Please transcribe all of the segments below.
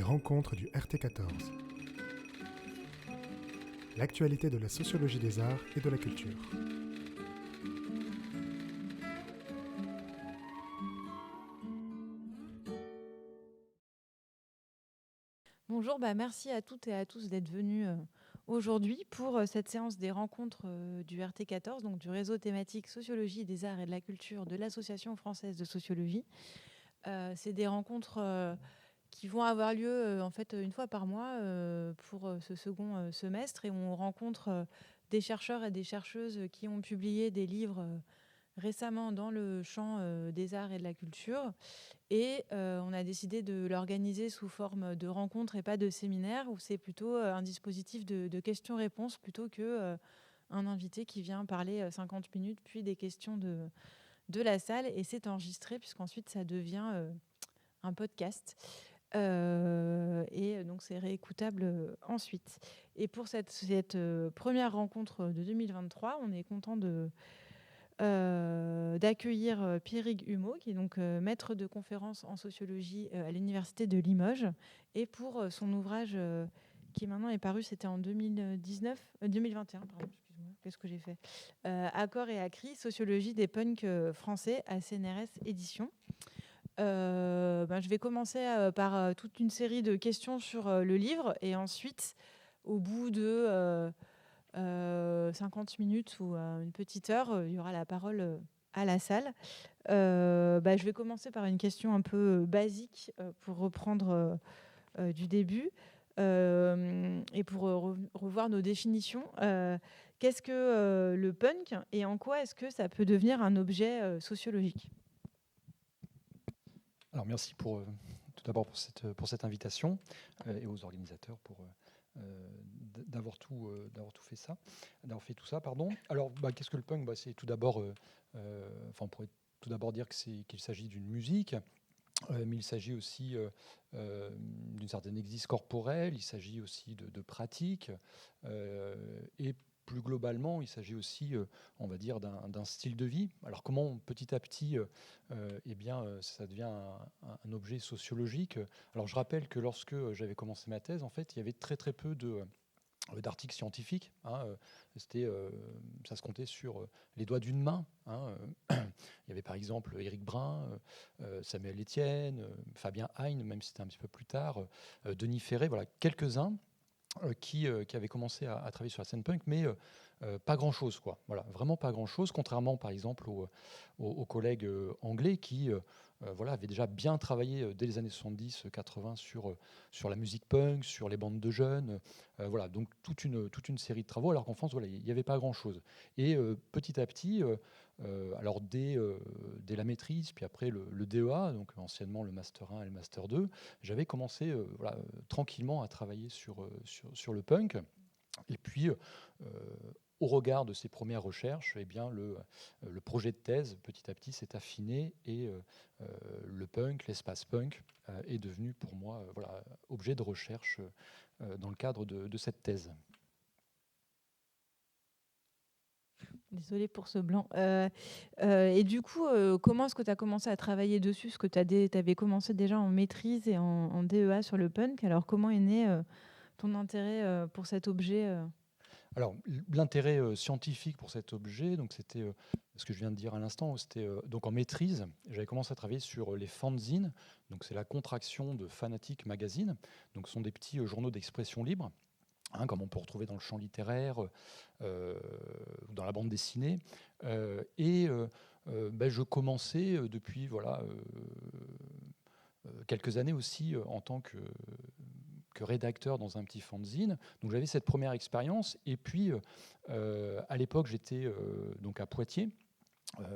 rencontres du RT14. L'actualité de la sociologie des arts et de la culture. Bonjour, merci à toutes et à tous d'être venus aujourd'hui pour cette séance des rencontres du RT14, donc du réseau thématique Sociologie des arts et de la culture de l'Association française de sociologie. C'est des rencontres qui vont avoir lieu en fait une fois par mois pour ce second semestre, et on rencontre des chercheurs et des chercheuses qui ont publié des livres récemment dans le champ des arts et de la culture. Et on a décidé de l'organiser sous forme de rencontre et pas de séminaire, où c'est plutôt un dispositif de questions-réponses plutôt que un invité qui vient parler 50 minutes, puis des questions de la salle. Et c'est enregistré, puisqu'ensuite ça devient un podcast. Et donc c'est réécoutable ensuite. Et pour cette première rencontre de 2023, on est content d'accueillir Pierrick Humeau, qui est donc maître de conférence en sociologie à l'université de Limoges, et pour son ouvrage qui maintenant est paru, c'était en 2021, pardon, excuse-moi, qu'est-ce que j'ai fait, Accord et Acris, sociologie des punks français, à CNRS Éditions. Je vais commencer par toute une série de questions sur le livre, et ensuite, au bout de 50 minutes ou une petite heure, il y aura la parole à la salle. Je vais commencer par une question un peu basique pour reprendre du début et pour revoir nos définitions. Qu'est-ce que le punk, et en quoi est-ce que ça peut devenir un objet sociologique ? Alors merci tout d'abord pour cette invitation et aux organisateurs pour d'avoir fait tout ça. Pardon. Alors qu'est-ce que le punk ? C'est tout d'abord, on pourrait tout d'abord dire qu'il s'agit d'une musique. Mais il s'agit aussi d'une certaine existe corporelle, il s'agit aussi de pratiques, et plus globalement, il s'agit aussi, on va dire, d'un style de vie. Alors comment petit à petit, ça devient un objet sociologique. Alors je rappelle que lorsque j'avais commencé ma thèse, en fait, il y avait très très peu d'articles scientifiques. Ça se comptait sur les doigts d'une main. Il y avait par exemple Éric Brun, Samuel Etienne, Fabien Heine, même si c'était un petit peu plus tard, Denis Ferré, voilà, quelques-uns qui avaient commencé à travailler sur la scène punk, mais pas grand-chose, quoi. Voilà, vraiment pas grand-chose, contrairement par exemple aux collègues anglais qui avaient déjà bien travaillé dès les années 70-80 sur la musique punk, sur les bandes de jeunes, donc toute une série de travaux, alors qu'en France, il n'y avait pas grand-chose. Et petit à petit, alors dès la maîtrise, puis après le DEA, donc anciennement le Master 1 et le Master 2, j'avais commencé tranquillement à travailler sur le punk. Et puis, au regard de ces premières recherches, le projet de thèse, petit à petit, s'est affiné, et le punk, l'espace punk, est devenu pour moi objet de recherche dans le cadre de cette thèse. Désolée pour ce blanc. Et du coup, comment est-ce que tu as commencé à travailler dessus ? Parce que tu avais commencé déjà en maîtrise et en DEA sur le punk. Alors, comment est né ton intérêt pour cet objet Alors, l'intérêt scientifique pour cet objet, donc c'était ce que je viens de dire à l'instant, c'était donc en maîtrise. J'avais commencé à travailler sur les fanzines, donc c'est la contraction de Fanatic Magazine. Donc, ce sont des petits journaux d'expression libre, comme on peut retrouver dans le champ littéraire, dans la bande dessinée. Je commençais depuis quelques années aussi en tant que rédacteur dans un petit fanzine. Donc j'avais cette première expérience. Et puis, à l'époque, j'étais donc à Poitiers,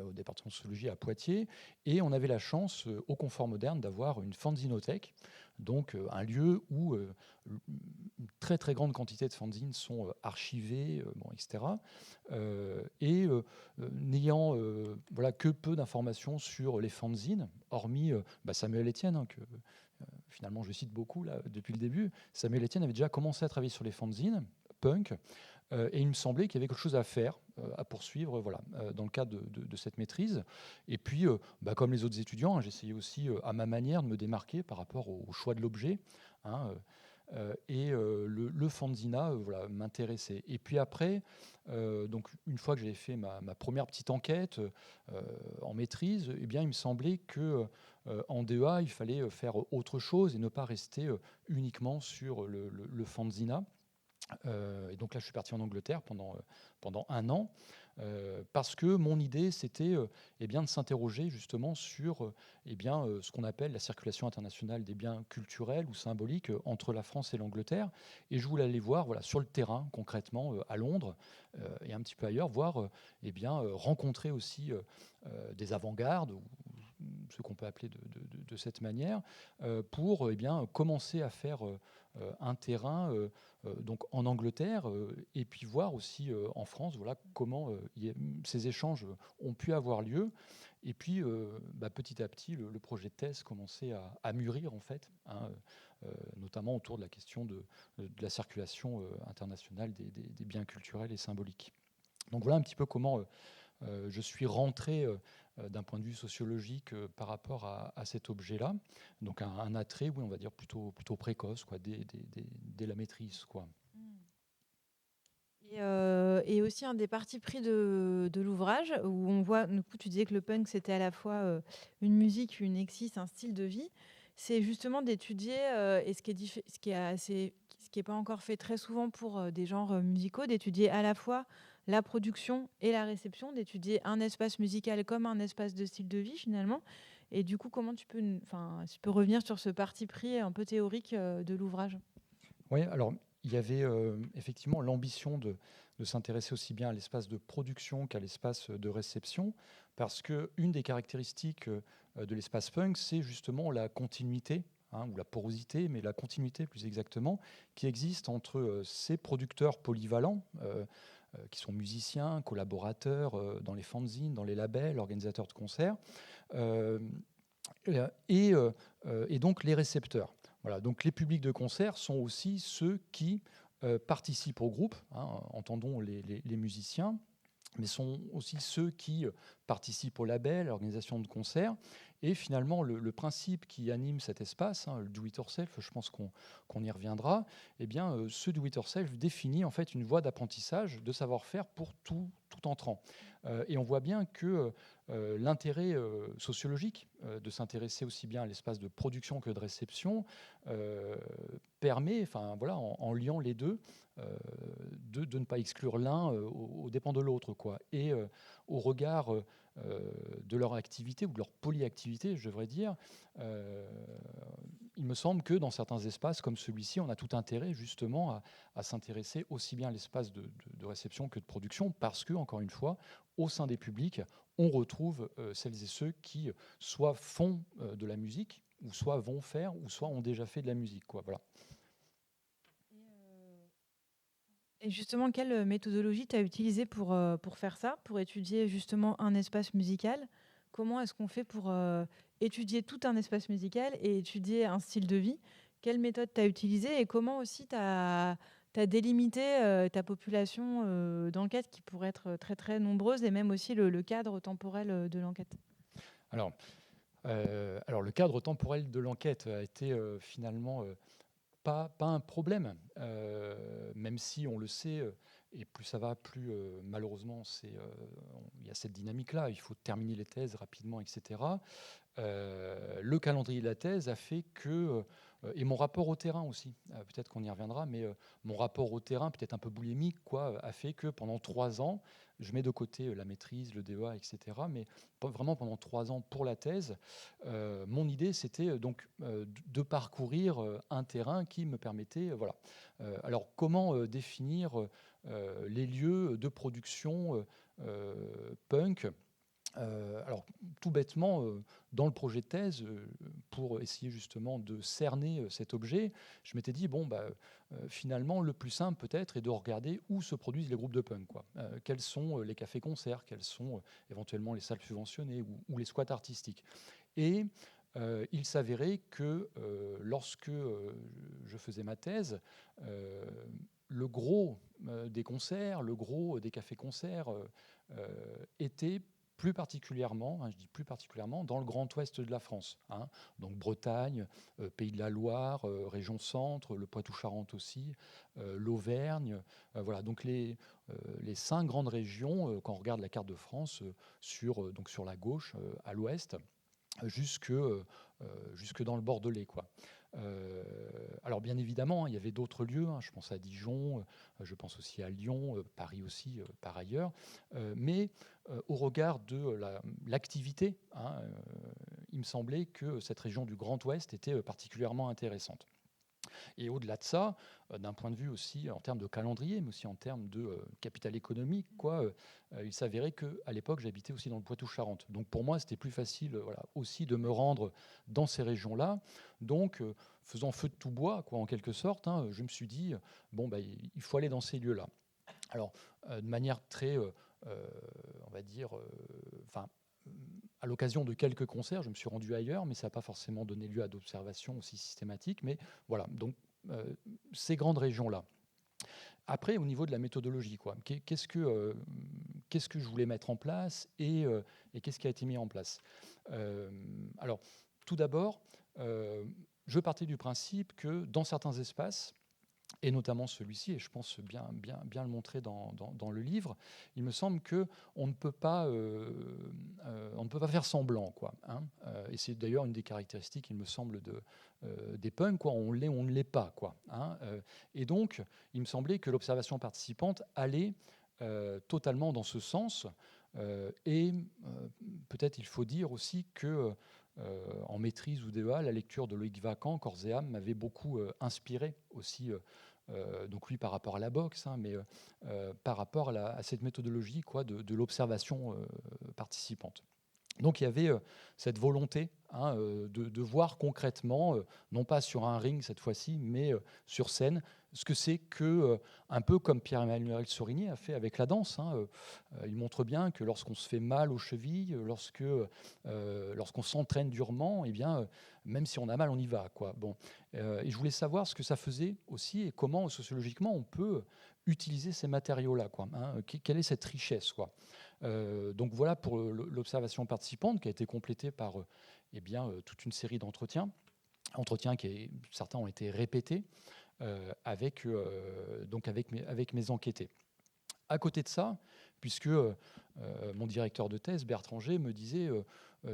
au département de sociologie à Poitiers, et on avait la chance au Confort Moderne d'avoir une fanzinothèque, donc un lieu où une très très grande quantité de fanzines sont archivées, etc. N'ayant que peu d'informations sur les fanzines, hormis Samuel Etienne, que finalement je cite beaucoup là, depuis le début. Samuel Etienne avait déjà commencé à travailler sur les fanzines punk, et il me semblait qu'il y avait quelque chose à faire, à poursuivre, dans le cadre de cette maîtrise. Et puis, comme les autres étudiants, j'essayais aussi à ma manière de me démarquer par rapport au choix de l'objet, hein, le fanzina voilà, m'intéressait. Et puis après, donc une fois que j'avais fait ma première petite enquête en maîtrise, eh bien, il me semblait que en DEA, il fallait faire autre chose et ne pas rester uniquement sur le fanzina. Et donc là, je suis parti en Angleterre pendant un an, parce que mon idée, c'était eh bien, de s'interroger justement sur ce qu'on appelle la circulation internationale des biens culturels ou symboliques entre la France et l'Angleterre. Et je voulais aller voir voilà, sur le terrain, concrètement, à Londres et un petit peu ailleurs, voir, rencontrer aussi des avant-gardes, ou ce qu'on peut appeler de cette manière, pour commencer à faire un terrain donc en Angleterre, et puis voir aussi en France voilà, comment ces échanges ont pu avoir lieu. Et puis petit à petit, le projet de thèse commençait à mûrir en fait, hein, notamment autour de la question de la circulation internationale des biens culturels et symboliques. Donc voilà un petit peu comment je suis rentré d'un point de vue sociologique par rapport à cet objet-là. Donc un attrait, oui, on va dire plutôt précoce, quoi, dès la maîtrise, quoi. Et aussi un des partis pris de l'ouvrage, où on voit, du coup, tu disais que le punk, c'était à la fois une musique, une existe, un style de vie. C'est justement d'étudier, et ce qui est pas encore fait très souvent pour des genres musicaux, d'étudier à la fois la production et la réception, d'étudier un espace musical comme un espace de style de vie, finalement. Et du coup, comment si tu peux revenir sur ce parti pris un peu théorique de l'ouvrage? Oui, alors il y avait effectivement l'ambition de s'intéresser aussi bien à l'espace de production qu'à l'espace de réception, parce qu'une des caractéristiques de l'espace punk, c'est justement la continuité, hein, ou la porosité, mais la continuité plus exactement, qui existe entre ces producteurs polyvalents, qui sont musiciens, collaborateurs dans les fanzines, dans les labels, organisateurs de concerts, euh, et donc les récepteurs. Voilà, donc les publics de concert sont aussi ceux qui participent au groupe, hein, entendons les musiciens, mais sont aussi ceux qui participent au label, à l'organisation de concerts. Et finalement, le principe qui anime cet espace, hein, le do-it-yourself, je pense qu'on y reviendra, eh bien, ce do-it-yourself définit en fait une voie d'apprentissage de savoir-faire pour tout entrant. Et on voit bien que l'intérêt sociologique de s'intéresser aussi bien à l'espace de production que de réception permet, enfin voilà, en liant les deux, de ne pas exclure l'un aux dépens de l'autre, quoi. Et au regard de leur activité ou de leur polyactivité, je devrais dire, il me semble que dans certains espaces comme celui-ci, on a tout intérêt justement à s'intéresser aussi bien à l'espace de réception que de production, parce que, encore une fois, au sein des publics, on retrouve celles et ceux qui soit font de la musique, ou soit vont faire, ou soit ont déjà fait de la musique, quoi. Voilà. Et justement, quelle méthodologie tu as utilisée pour faire ça, pour étudier justement un espace musical? Comment est-ce qu'on fait pour étudier tout un espace musical et étudier un style de vie? Quelle méthode tu as utilisée et comment aussi tu as délimité ta population d'enquête qui pourrait être très très nombreuse et même aussi le cadre temporel de l'enquête? Alors le cadre temporel de l'enquête a été finalement pas un problème, même si on le sait, et plus ça va, plus malheureusement il y a cette dynamique-là, il faut terminer les thèses rapidement, etc. Le calendrier de la thèse a fait que, et mon rapport au terrain aussi, peut-être qu'on y reviendra, mais mon rapport au terrain, peut-être un peu boulimique, quoi, a fait que pendant 3 ans, je mets de côté la maîtrise, le DEA, etc., mais vraiment pendant 3 ans pour la thèse, mon idée c'était donc de parcourir un terrain qui me permettait, voilà. Alors comment définir les lieux de production punk? Alors, tout bêtement, dans le projet de thèse, pour essayer justement de cerner cet objet, je m'étais dit, finalement, le plus simple peut-être est de regarder où se produisent les groupes de punk, quoi. Quels sont les cafés-concerts, quelles sont éventuellement les salles subventionnées ou les squats artistiques. Et il s'avérait que lorsque je faisais ma thèse, le gros des concerts, le gros des cafés-concerts était plus particulièrement, je dis plus particulièrement, dans le Grand Ouest de la France, donc Bretagne, Pays de la Loire, région Centre, le Poitou-Charentes aussi, l'Auvergne, voilà, donc les 5 grandes régions, quand on regarde la carte de France, donc sur la gauche, à l'ouest, jusque dans le Bordelais, quoi. Alors bien évidemment, il y avait d'autres lieux, je pense à Dijon, je pense aussi à Lyon, Paris aussi par ailleurs, mais au regard de l'activité, il me semblait que cette région du Grand Ouest était particulièrement intéressante. Et au-delà de ça, d'un point de vue aussi en termes de calendrier, mais aussi en termes de capital économique, il s'avérait qu'à l'époque, j'habitais aussi dans le Poitou-Charentes. Donc pour moi, c'était plus facile aussi de me rendre dans ces régions-là. Donc, faisant feu de tout bois, en quelque sorte, je me suis dit, il faut aller dans ces lieux-là. Alors, de manière très, on va dire, à l'occasion de quelques concerts, je me suis rendu ailleurs, mais ça n'a pas forcément donné lieu à d'observations aussi systématiques. Mais voilà, donc ces grandes régions-là. Après, au niveau de la méthodologie, qu'est-ce que je voulais mettre en place et qu'est-ce qui a été mis en place? Alors, tout d'abord, je partais du principe que dans certains espaces, et notamment celui-ci, et je pense bien le montrer dans le livre, il me semble qu'on ne peut pas faire semblant, et c'est d'ailleurs une des caractéristiques, il me semble, des punks, on l'est ou on ne l'est pas, et donc, il me semblait que l'observation participante allait totalement dans ce sens, et peut-être il faut dire aussi que en maîtrise ou DEA, la lecture de Loïc Vacan, Corps et âme, m'avait beaucoup inspiré aussi, donc lui par rapport à la boxe, mais par rapport à cette méthodologie de l'observation participante. Donc il y avait cette volonté de voir concrètement, non pas sur un ring cette fois-ci, mais sur scène, ce que c'est que, un peu comme Pierre-Emmanuel Sorigny a fait avec la danse. Il montre bien que lorsqu'on se fait mal aux chevilles, lorsqu'on s'entraîne durement, eh bien, même si on a mal, on y va, et je voulais savoir ce que ça faisait aussi et comment, sociologiquement, on peut utiliser ces matériaux-là. Quelle est cette richesse, donc voilà pour l'observation participante qui a été complétée par toute une série d'entretiens qui certains ont été répétés avec mes enquêtés. À côté de ça, puisque mon directeur de thèse, Bertrand G, me disait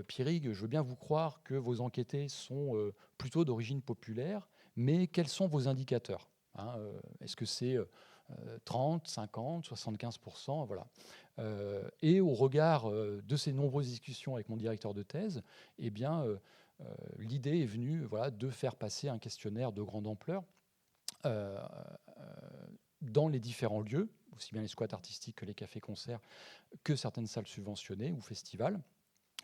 Pierrig, je veux bien vous croire que vos enquêtés sont plutôt d'origine populaire, mais quels sont vos indicateurs Est-ce que c'est 30, 50, 75%, voilà. Et au regard de ces nombreuses discussions avec mon directeur de thèse, l'idée est venue de faire passer un questionnaire de grande ampleur dans les différents lieux, aussi bien les squats artistiques que les cafés-concerts, que certaines salles subventionnées ou festivals,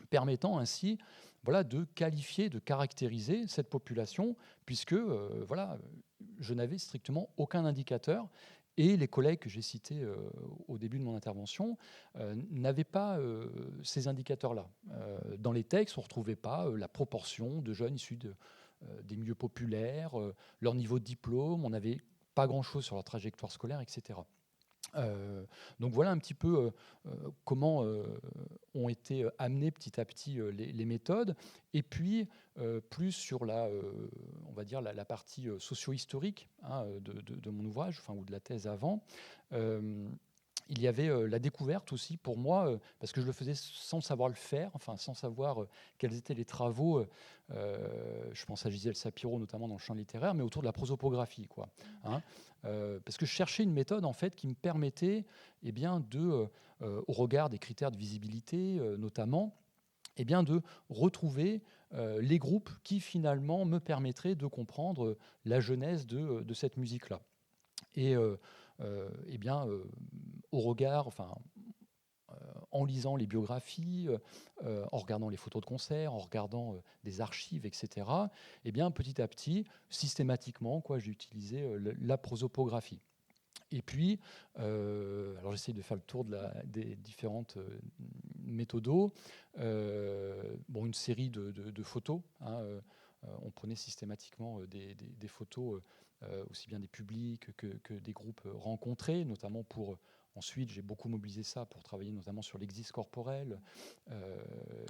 permettant ainsi de qualifier, de caractériser cette population, puisque je n'avais strictement aucun indicateur. Et les collègues que j'ai cités au début de mon intervention n'avaient pas ces indicateurs-là. Dans les textes, on ne retrouvait pas la proportion de jeunes issus des milieux populaires, leur niveau de diplôme, on n'avait pas grand-chose sur leur trajectoire scolaire, etc. Donc voilà un petit peu comment ont été amenées petit à petit les méthodes, et puis plus sur on va dire la partie socio-historique de mon ouvrage, ou de la thèse avant. Il y avait la découverte aussi pour moi, parce que je le faisais sans savoir le faire, sans savoir quels étaient les travaux. Je pense à Gisèle Sapiro, notamment dans le champ littéraire, mais autour de la prosopographie, parce que je cherchais une méthode en fait qui me permettait, au regard des critères de visibilité notamment, de retrouver les groupes qui finalement me permettraient de comprendre la genèse de cette musique-là. Et au regard, en lisant les biographies, en regardant les photos de concert, en regardant des archives, etc., petit à petit, systématiquement, j'ai utilisé la prosopographie. Et puis, alors j'essaie de faire le tour des différentes méthodos. Une série de photos. On prenait systématiquement des photos, aussi bien des publics que des groupes rencontrés, notamment pour Ensuite, j'ai beaucoup mobilisé ça pour travailler notamment sur l'exis corporel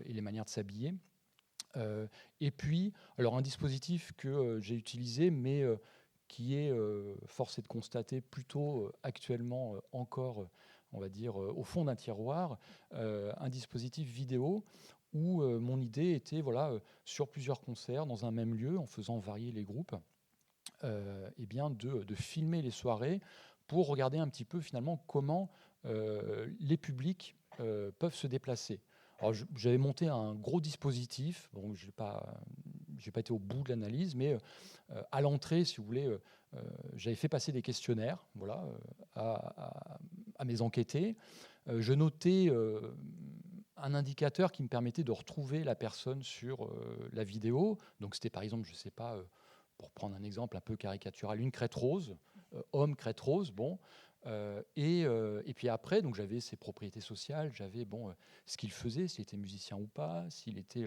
et les manières de s'habiller. Et puis, alors un dispositif que j'ai utilisé, mais qui est, force est de constater, plutôt actuellement encore, on va dire, au fond d'un tiroir, un dispositif vidéo où mon idée était, voilà, sur plusieurs concerts, dans un même lieu, en faisant varier les groupes, eh bien de filmer les soirées pour regarder un petit peu finalement comment les publics peuvent se déplacer. Alors, j'avais monté un gros dispositif, bon, je n'ai pas été au bout de l'analyse, mais à l'entrée, si vous voulez, j'avais fait passer des questionnaires, voilà, à mes enquêtés. Je notais un indicateur qui me permettait de retrouver la personne sur la vidéo. Donc c'était par exemple, je ne sais pas, pour prendre un exemple un peu caricatural, une crête rose, homme crête rose, bon. Et puis après, donc j'avais ses propriétés sociales, j'avais ce qu'il faisait, s'il était musicien ou pas, s'il était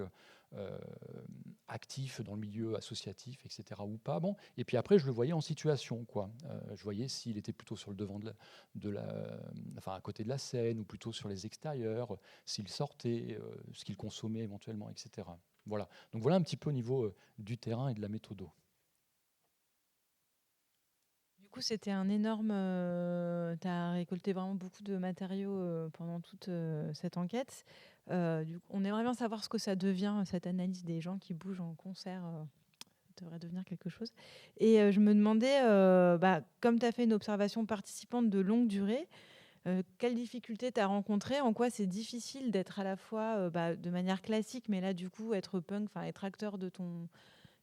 actif dans le milieu associatif, etc. ou pas. Bon. Et puis après, je le voyais en situation, quoi. Je voyais s'il était plutôt sur le devant enfin à côté de la scène, ou plutôt sur les extérieurs, s'il sortait, ce qu'il consommait éventuellement, etc. Voilà. Donc voilà un petit peu au niveau du terrain et de la méthode. Du coup, c'était un énorme. Tu as récolté vraiment beaucoup de matériaux pendant toute cette enquête. On aimerait bien savoir ce que ça devient, cette analyse des gens qui bougent en concert. Ça devrait devenir quelque chose. Et je me demandais, comme tu as fait une observation participante de longue durée, quelles difficultés tu as rencontrées? En quoi c'est difficile d'être à la fois de manière classique, mais là, du coup, être punk, être acteur de ton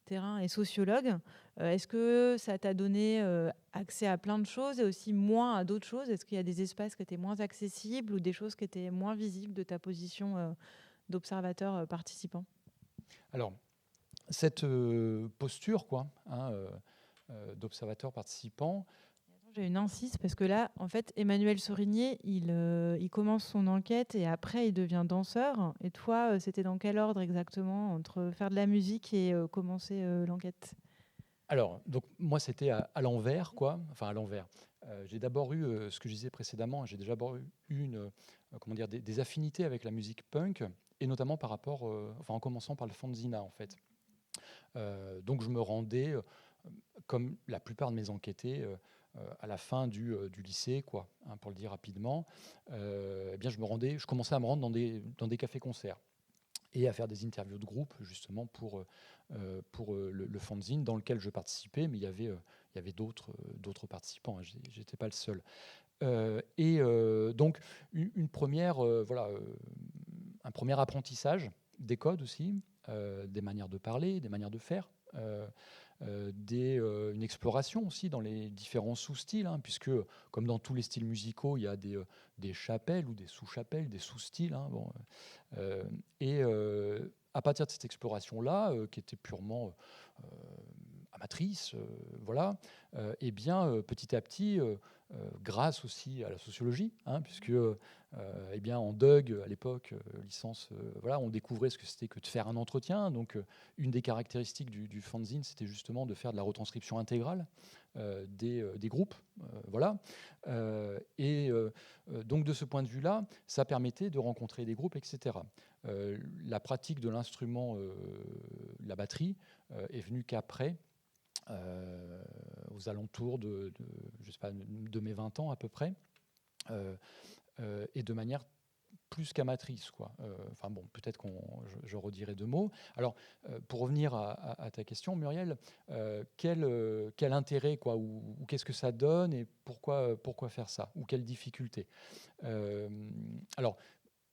terrain et sociologue. Est-ce que ça t'a donné accès à plein de choses et aussi moins à d'autres choses? Est-ce qu'il y a des espaces qui étaient moins accessibles ou des choses qui étaient moins visibles de ta position d'observateur participant? Alors, cette posture, quoi, hein, d'observateur participant. J'ai une incise parce que là, en fait, Emmanuel Sorigné, il commence son enquête et après, il devient danseur. Et toi, c'était dans quel ordre exactement entre faire de la musique et commencer l'enquête? Alors, donc moi, c'était à l'envers, quoi. Enfin, à l'envers. J'ai d'abord eu, ce que je disais précédemment, j'ai déjà d'abord eu comment dire, des affinités avec la musique punk, et notamment par rapport, enfin, en commençant par le fanzina, en fait. Donc, je me rendais, comme la plupart de mes enquêtés, à la fin du lycée, quoi, hein, pour le dire rapidement. Eh bien, je commençais à me rendre dans des cafés-concerts et à faire des interviews de groupe, justement, pour le fanzine dans lequel je participais, mais il y avait d'autres participants, hein, j'étais pas le seul. Donc, une première, un premier apprentissage des codes aussi, des manières de parler, des manières de faire, une exploration aussi dans les différents sous-styles, hein, puisque comme dans tous les styles musicaux, il y a des chapelles ou des sous-chapelles, des sous-styles. Hein, bon, à partir de cette exploration-là, qui était purement amatrice, voilà, eh bien, petit à petit, grâce aussi à la sociologie, hein, puisque eh bien, en DUG, à l'époque, licence, voilà, on découvrait ce que c'était que de faire un entretien. Donc, une des caractéristiques du fanzine, c'était justement de faire de la retranscription intégrale des groupes. Voilà. Donc, de ce point de vue-là, ça permettait de rencontrer des groupes, etc. La pratique de l'instrument, la batterie, est venue qu'après, aux alentours je sais pas, de mes 20 ans à peu près, et de manière plus qu'amatrice, quoi. Enfin bon, peut-être je redirai deux mots. Alors, pour revenir à ta question, Muriel, quel intérêt, quoi, ou qu'est-ce que ça donne et pourquoi faire ça, ou quelles difficultés? Alors,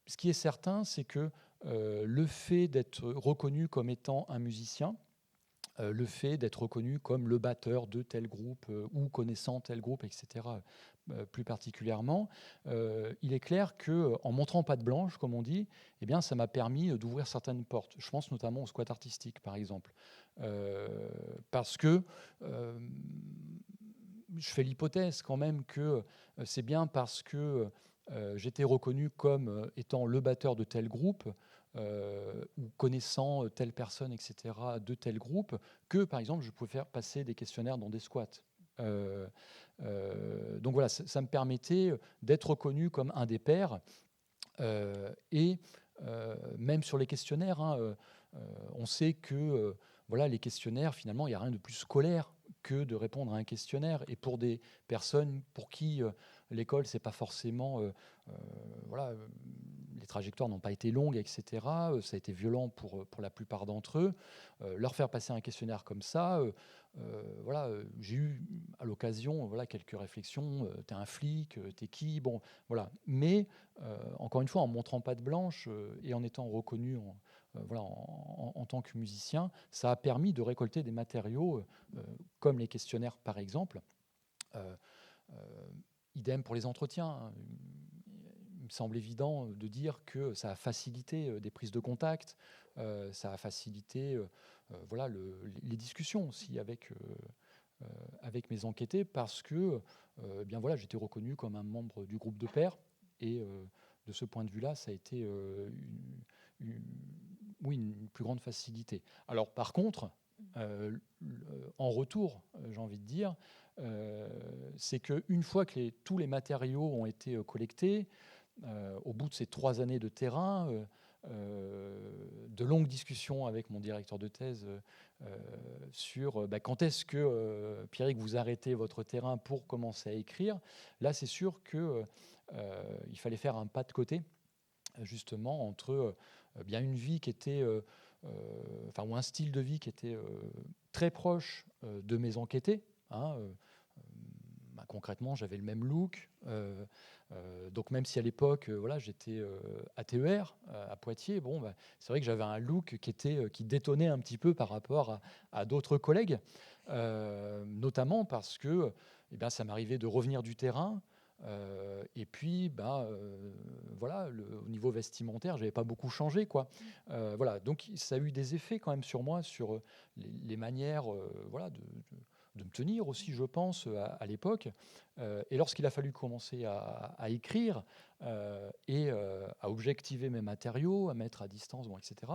ce qui est certain, c'est que le fait d'être reconnu comme étant un musicien, le fait d'être reconnu comme le batteur de tel groupe ou connaissant tel groupe, etc., plus particulièrement, il est clair qu'en montrant patte blanche, comme on dit, eh bien, ça m'a permis d'ouvrir certaines portes. Je pense notamment au squat artistique, par exemple. Parce que je fais l'hypothèse quand même que c'est bien parce que j'étais reconnu comme étant le batteur de tel groupe, ou connaissant telle personne, etc., de tel groupe, que, par exemple, je pouvais faire passer des questionnaires dans des squats. Donc voilà, ça me permettait d'être reconnu comme un des pairs. Et même sur les questionnaires, on sait que voilà, les questionnaires, finalement, il n'y a rien de plus scolaire que de répondre à un questionnaire. Et pour des personnes pour qui l'école, c'est pas forcément, voilà, les trajectoires n'ont pas été longues, etc. Ça a été violent pour la plupart d'entre eux. Leur faire passer un questionnaire comme ça, voilà, j'ai eu à l'occasion, voilà, quelques réflexions. T'es un flic, t'es qui, bon, voilà. Mais encore une fois, en montrant patte blanche et en étant reconnu voilà, en tant que musicien, ça a permis de récolter des matériaux comme les questionnaires, par exemple. Idem pour les entretiens, hein. Il me semble évident de dire que ça a facilité des prises de contact, ça a facilité voilà, les discussions aussi avec mes enquêtés, parce que bien voilà, j'étais reconnu comme un membre du groupe de pairs, et de ce point de vue-là, ça a été oui, une plus grande facilité. Alors par contre, en retour, j'ai envie de dire, c'est qu'une fois que tous les matériaux ont été collectés, au bout de ces 3 années de terrain, de longues discussions avec mon directeur de thèse sur quand est-ce que, Pierrick, vous arrêtez votre terrain pour commencer à écrire. Là, c'est sûr qu'il fallait faire un pas de côté, justement, entre bien une vie qui était, ou un style de vie qui était très proche de mes enquêtés, hein, concrètement, j'avais le même look. Donc même si à l'époque, voilà, j'étais à TER, à Poitiers, bon, c'est vrai que j'avais un look qui détonnait un petit peu par rapport à d'autres collègues, notamment parce que ça m'arrivait de revenir du terrain. Et puis, voilà, au niveau vestimentaire, j'avais pas beaucoup changé, quoi. Voilà, donc ça a eu des effets quand même sur moi, sur les manières, voilà, de me tenir aussi, je pense, à l'époque. Et lorsqu'il a fallu commencer à écrire et à objectiver mes matériaux, à mettre à distance, bon, etc.,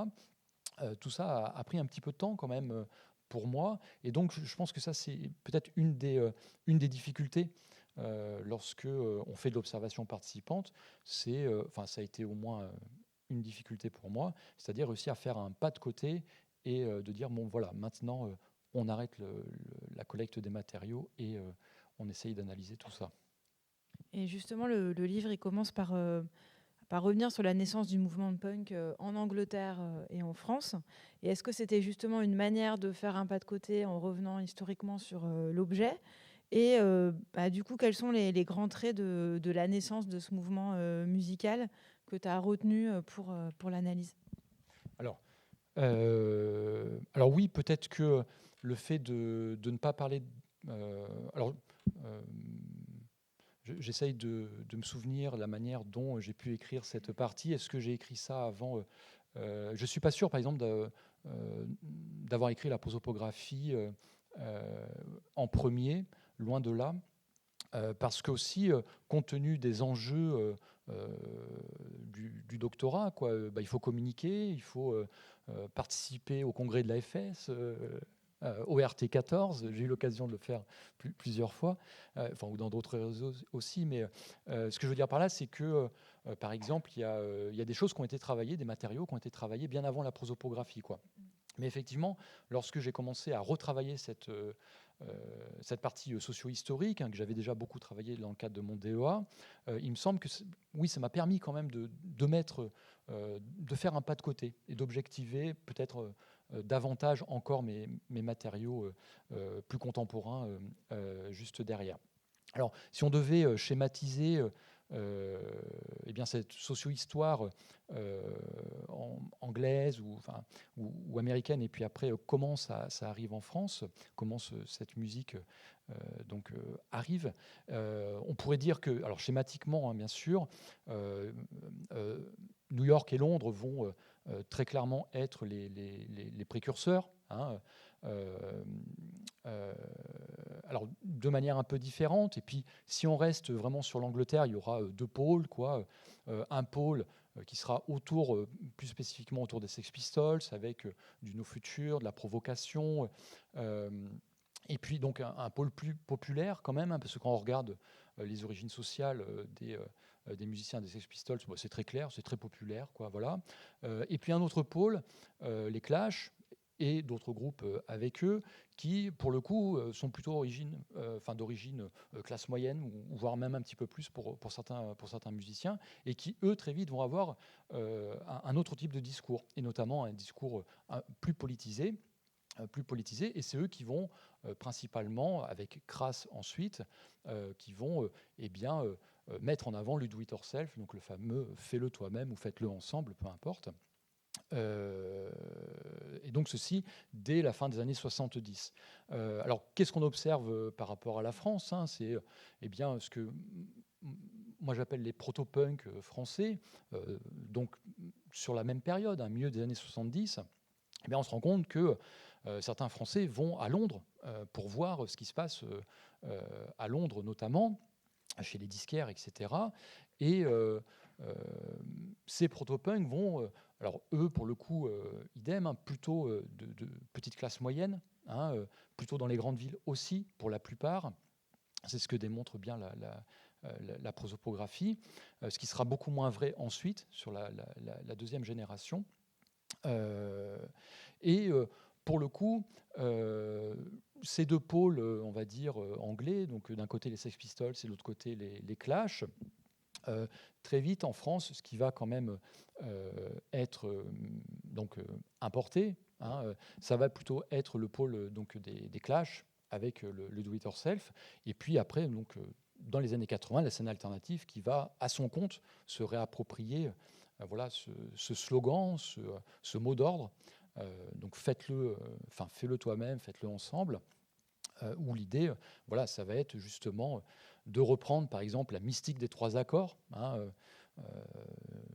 tout ça a pris un petit peu de temps quand même pour moi. Et donc, je pense que ça, c'est peut-être une des difficultés lorsque on fait de l'observation participante. Ça a été au moins une difficulté pour moi, c'est-à-dire réussir à faire un pas de côté et de dire, bon, voilà, maintenant, on arrête la collecte des matériaux et on essaye d'analyser tout ça. Et justement, le livre, il commence par revenir sur la naissance du mouvement de punk en Angleterre et en France. Et est-ce que c'était justement une manière de faire un pas de côté en revenant historiquement sur l'objet? Et du coup, quels sont les grands traits de la naissance de ce mouvement musical que tu as retenu pour l'analyse? Alors oui, peut-être que le fait de ne pas parler... j'essaye de me souvenir de la manière dont j'ai pu écrire cette partie. Est-ce que j'ai écrit ça avant je ne suis pas sûr, par exemple, d'avoir écrit la prosopographie en premier, loin de là. Parce que aussi, compte tenu des enjeux du doctorat, quoi, il faut communiquer, il faut participer au congrès de l'AFS, au RT14. J'ai eu l'occasion de le faire plusieurs fois, ou dans d'autres réseaux aussi. Mais ce que je veux dire par là, c'est que, par exemple, il y a des choses qui ont été travaillées, des matériaux qui ont été travaillés bien avant la prosopographie, quoi. Mais effectivement, lorsque j'ai commencé à retravailler cette partie socio-historique, que j'avais déjà beaucoup travaillé dans le cadre de mon DEA, il me semble que oui, ça m'a permis quand même de faire un pas de côté et d'objectiver peut-être davantage encore mes matériaux plus contemporains juste derrière. Alors, si on devait schématiser cette socio-histoire anglaise ou américaine, et puis après comment ça arrive en France, comment cette musique arrive, on pourrait dire que, alors schématiquement, hein, bien sûr, New York et Londres vont très clairement être les précurseurs, hein, alors de manière un peu différente. Et puis si on reste vraiment sur l'Angleterre, il y aura 2 pôles, quoi. Un pôle qui sera autour, plus spécifiquement autour des Sex Pistols, avec du No Future, de la provocation, Et puis donc un pôle plus populaire quand même, hein, parce que quand on regarde les origines sociales des musiciens des Sex Pistols, bon, c'est très clair, c'est très populaire, quoi, voilà. Et puis un autre pôle, les Clash et d'autres groupes avec eux, qui pour le coup sont plutôt d'origine classe moyenne, ou voire même un petit peu plus pour certains musiciens, et qui eux très vite vont avoir un autre type de discours, et notamment un discours plus politisé, et c'est eux qui vont principalement, avec Crass ensuite, qui vont mettre en avant le do-it-yourself, donc le fameux fais-le toi-même ou faites-le ensemble, peu importe. Et donc ceci dès la fin des années 70. Alors qu'est-ce qu'on observe par rapport à la France, hein, c'est ce que moi j'appelle les proto-punks français, donc sur la même période, milieu des années 70. On se rend compte que certains Français vont à Londres pour voir ce qui se passe à Londres, notamment chez les disquaires, etc. Et ces proto-punks vont, alors eux pour le coup, idem, hein, plutôt de petite classe moyenne, hein, plutôt dans les grandes villes aussi pour la plupart. C'est ce que démontre bien la prosopographie, ce qui sera beaucoup moins vrai ensuite sur la deuxième génération. Pour le coup, ces deux pôles, on va dire, anglais, donc d'un côté les Sex Pistols et de l'autre côté les Clash, très vite en France, ce qui va quand même être importé, hein, ça va plutôt être le pôle donc, des Clash avec le do-it-yourself, et puis après, donc, dans les années 80, la scène alternative qui va à son compte se réapproprier voilà, ce slogan, ce mot d'ordre. Donc fais-le toi-même, faites-le ensemble. Où l'idée, voilà, ça va être justement de reprendre par exemple la mystique des trois accords. Hein,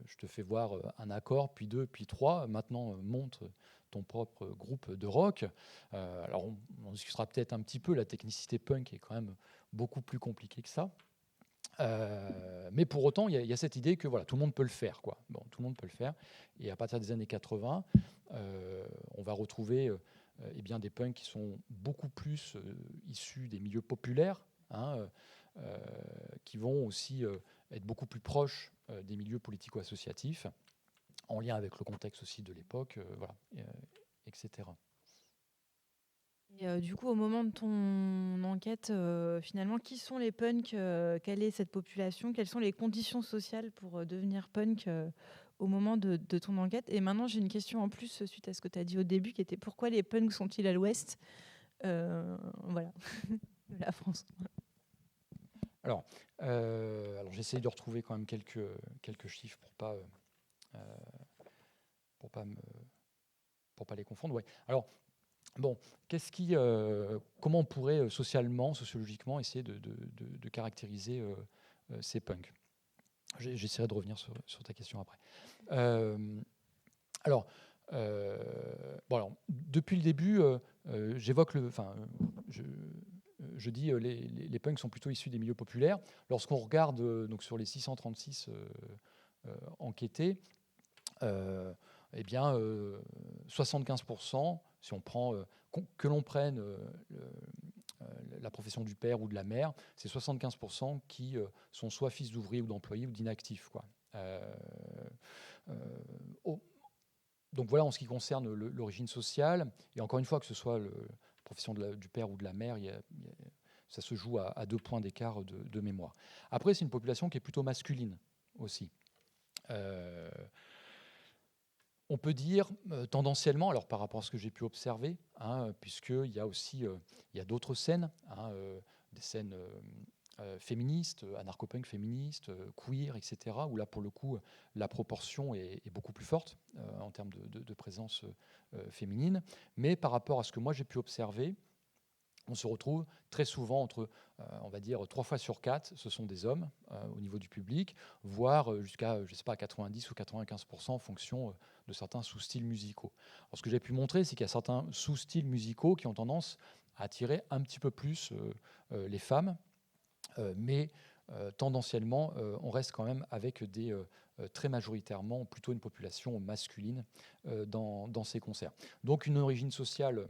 je te fais voir un accord, puis deux, puis trois. Maintenant, monte ton propre groupe de rock. Alors, on discutera peut-être un petit peu. La technicité punk est quand même beaucoup plus compliquée que ça. Mais pour autant, il y a cette idée que voilà, tout le monde peut le faire, quoi. Bon, tout le monde peut le faire. Et à partir des années 80, on va retrouver des punks qui sont beaucoup plus issus des milieux populaires, hein, qui vont aussi être beaucoup plus proches des milieux politico-associatifs, en lien avec le contexte aussi de l'époque, voilà, etc. Et du coup, au moment de ton enquête, finalement, qui sont les punks quelle est cette population? Quelles sont les conditions sociales pour devenir punk au moment de ton enquête? Et maintenant, j'ai une question en plus suite à ce que tu as dit au début, qui était pourquoi les punks sont-ils à l'ouest voilà, de la France? Alors j'essaye de retrouver quand même quelques chiffres pour pas les confondre. Ouais. Alors, bon, comment on pourrait sociologiquement, essayer de caractériser ces punks? J'essaierai de revenir sur ta question après. Alors, depuis le début, j'évoque je dis les punks sont plutôt issus des milieux populaires. Lorsqu'on regarde donc sur les 636 enquêtés, 75%, si on prend que l'on prenne la profession du père ou de la mère, c'est 75% qui sont soit fils d'ouvriers ou d'employés ou d'inactifs, quoi. Donc voilà en ce qui concerne l'origine sociale. Et encore une fois, que ce soit la profession du père ou de la mère, ça se joue à 2 points d'écart de mémoire. Après, c'est une population qui est plutôt masculine aussi. On peut dire tendanciellement, alors par rapport à ce que j'ai pu observer, hein, puisqu'il y a aussi il y a d'autres scènes, hein, des scènes féministes, anarcho-punk féministes, queer, etc., où là, pour le coup, la proportion est beaucoup plus forte en termes de présence féminine. Mais par rapport à ce que moi j'ai pu observer, on se retrouve très souvent entre, on va dire, 3 fois sur 4, ce sont des hommes au niveau du public, voire jusqu'à, je sais pas, 90 ou 95% en fonction de certains sous-styles musicaux. Alors, ce que j'ai pu montrer, c'est qu'il y a certains sous-styles musicaux qui ont tendance à attirer un petit peu plus les femmes, mais tendanciellement, on reste quand même avec très majoritairement plutôt une population masculine dans ces concerts. Donc une origine sociale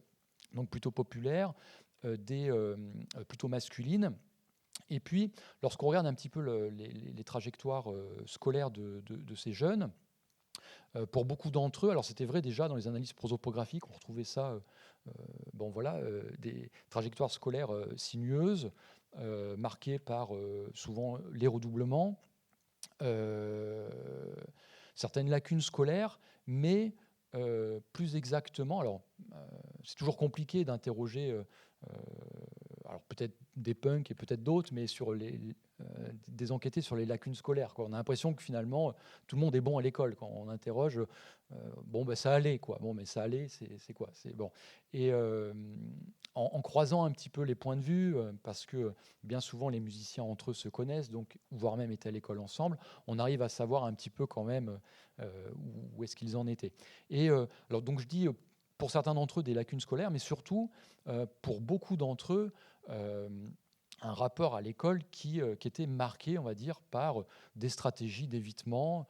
donc plutôt populaire, plutôt masculines. Et puis, lorsqu'on regarde un petit peu les trajectoires scolaires de ces jeunes, pour beaucoup d'entre eux, alors c'était vrai déjà dans les analyses prosopographiques, on retrouvait ça, des trajectoires scolaires sinueuses, marquées par souvent les redoublements, certaines lacunes scolaires, mais plus exactement, alors c'est toujours compliqué d'interroger, alors peut-être des punks et peut-être d'autres, mais sur des enquêtés sur les lacunes scolaires, quoi. On a l'impression que finalement tout le monde est bon à l'école. Quand on interroge, ça allait, quoi. Bon, mais ça allait, c'est quoi? C'est bon. Et en croisant un petit peu les points de vue, parce que bien souvent les musiciens entre eux se connaissent, donc voire même étaient à l'école ensemble, on arrive à savoir un petit peu quand même où est-ce qu'ils en étaient. Et alors donc je dis pour certains d'entre eux des lacunes scolaires, mais surtout pour beaucoup d'entre eux un rapport à l'école qui était marqué, on va dire, par des stratégies d'évitement,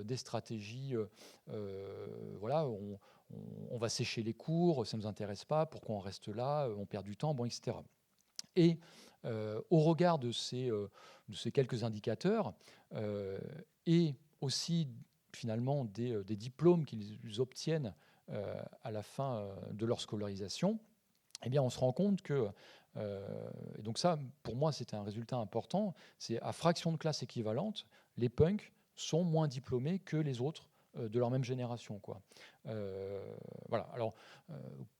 des stratégies, voilà, on va sécher les cours, ça ne nous intéresse pas, pourquoi on reste là, on perd du temps, bon, etc. Et au regard de ces quelques indicateurs, et aussi finalement des diplômes qu'ils obtiennent à la fin de leur scolarisation, eh bien, on se rend compte que, et donc ça, pour moi, c'était un résultat important, c'est à fraction de classe équivalente, les punks sont moins diplômés que les autres de leur même génération, quoi. Voilà. Alors,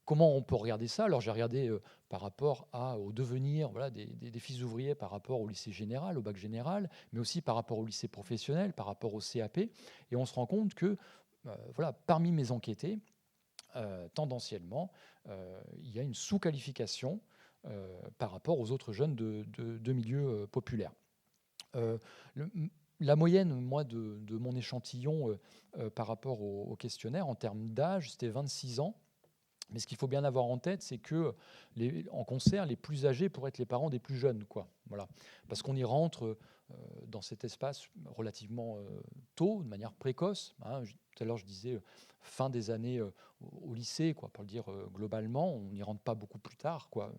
comment on peut regarder ça? Alors, j'ai regardé par rapport au devenir, voilà, des fils ouvriers par rapport au lycée général, au bac général, mais aussi par rapport au lycée professionnel, par rapport au CAP, et on se rend compte que, voilà, parmi mes enquêtés, tendanciellement, il y a une sous-qualification par rapport aux autres jeunes de milieux populaires. La moyenne, moi, de mon échantillon par rapport au questionnaire, en termes d'âge, c'était 26 ans. Mais ce qu'il faut bien avoir en tête, c'est que en concert, les plus âgés pourraient être les parents des plus jeunes, quoi. Voilà. Parce qu'on y rentre dans cet espace relativement tôt, de manière précoce. Hein. Tout à l'heure, je disais fin des années au lycée, quoi, pour le dire globalement. On n'y rentre pas beaucoup plus tard, quoi.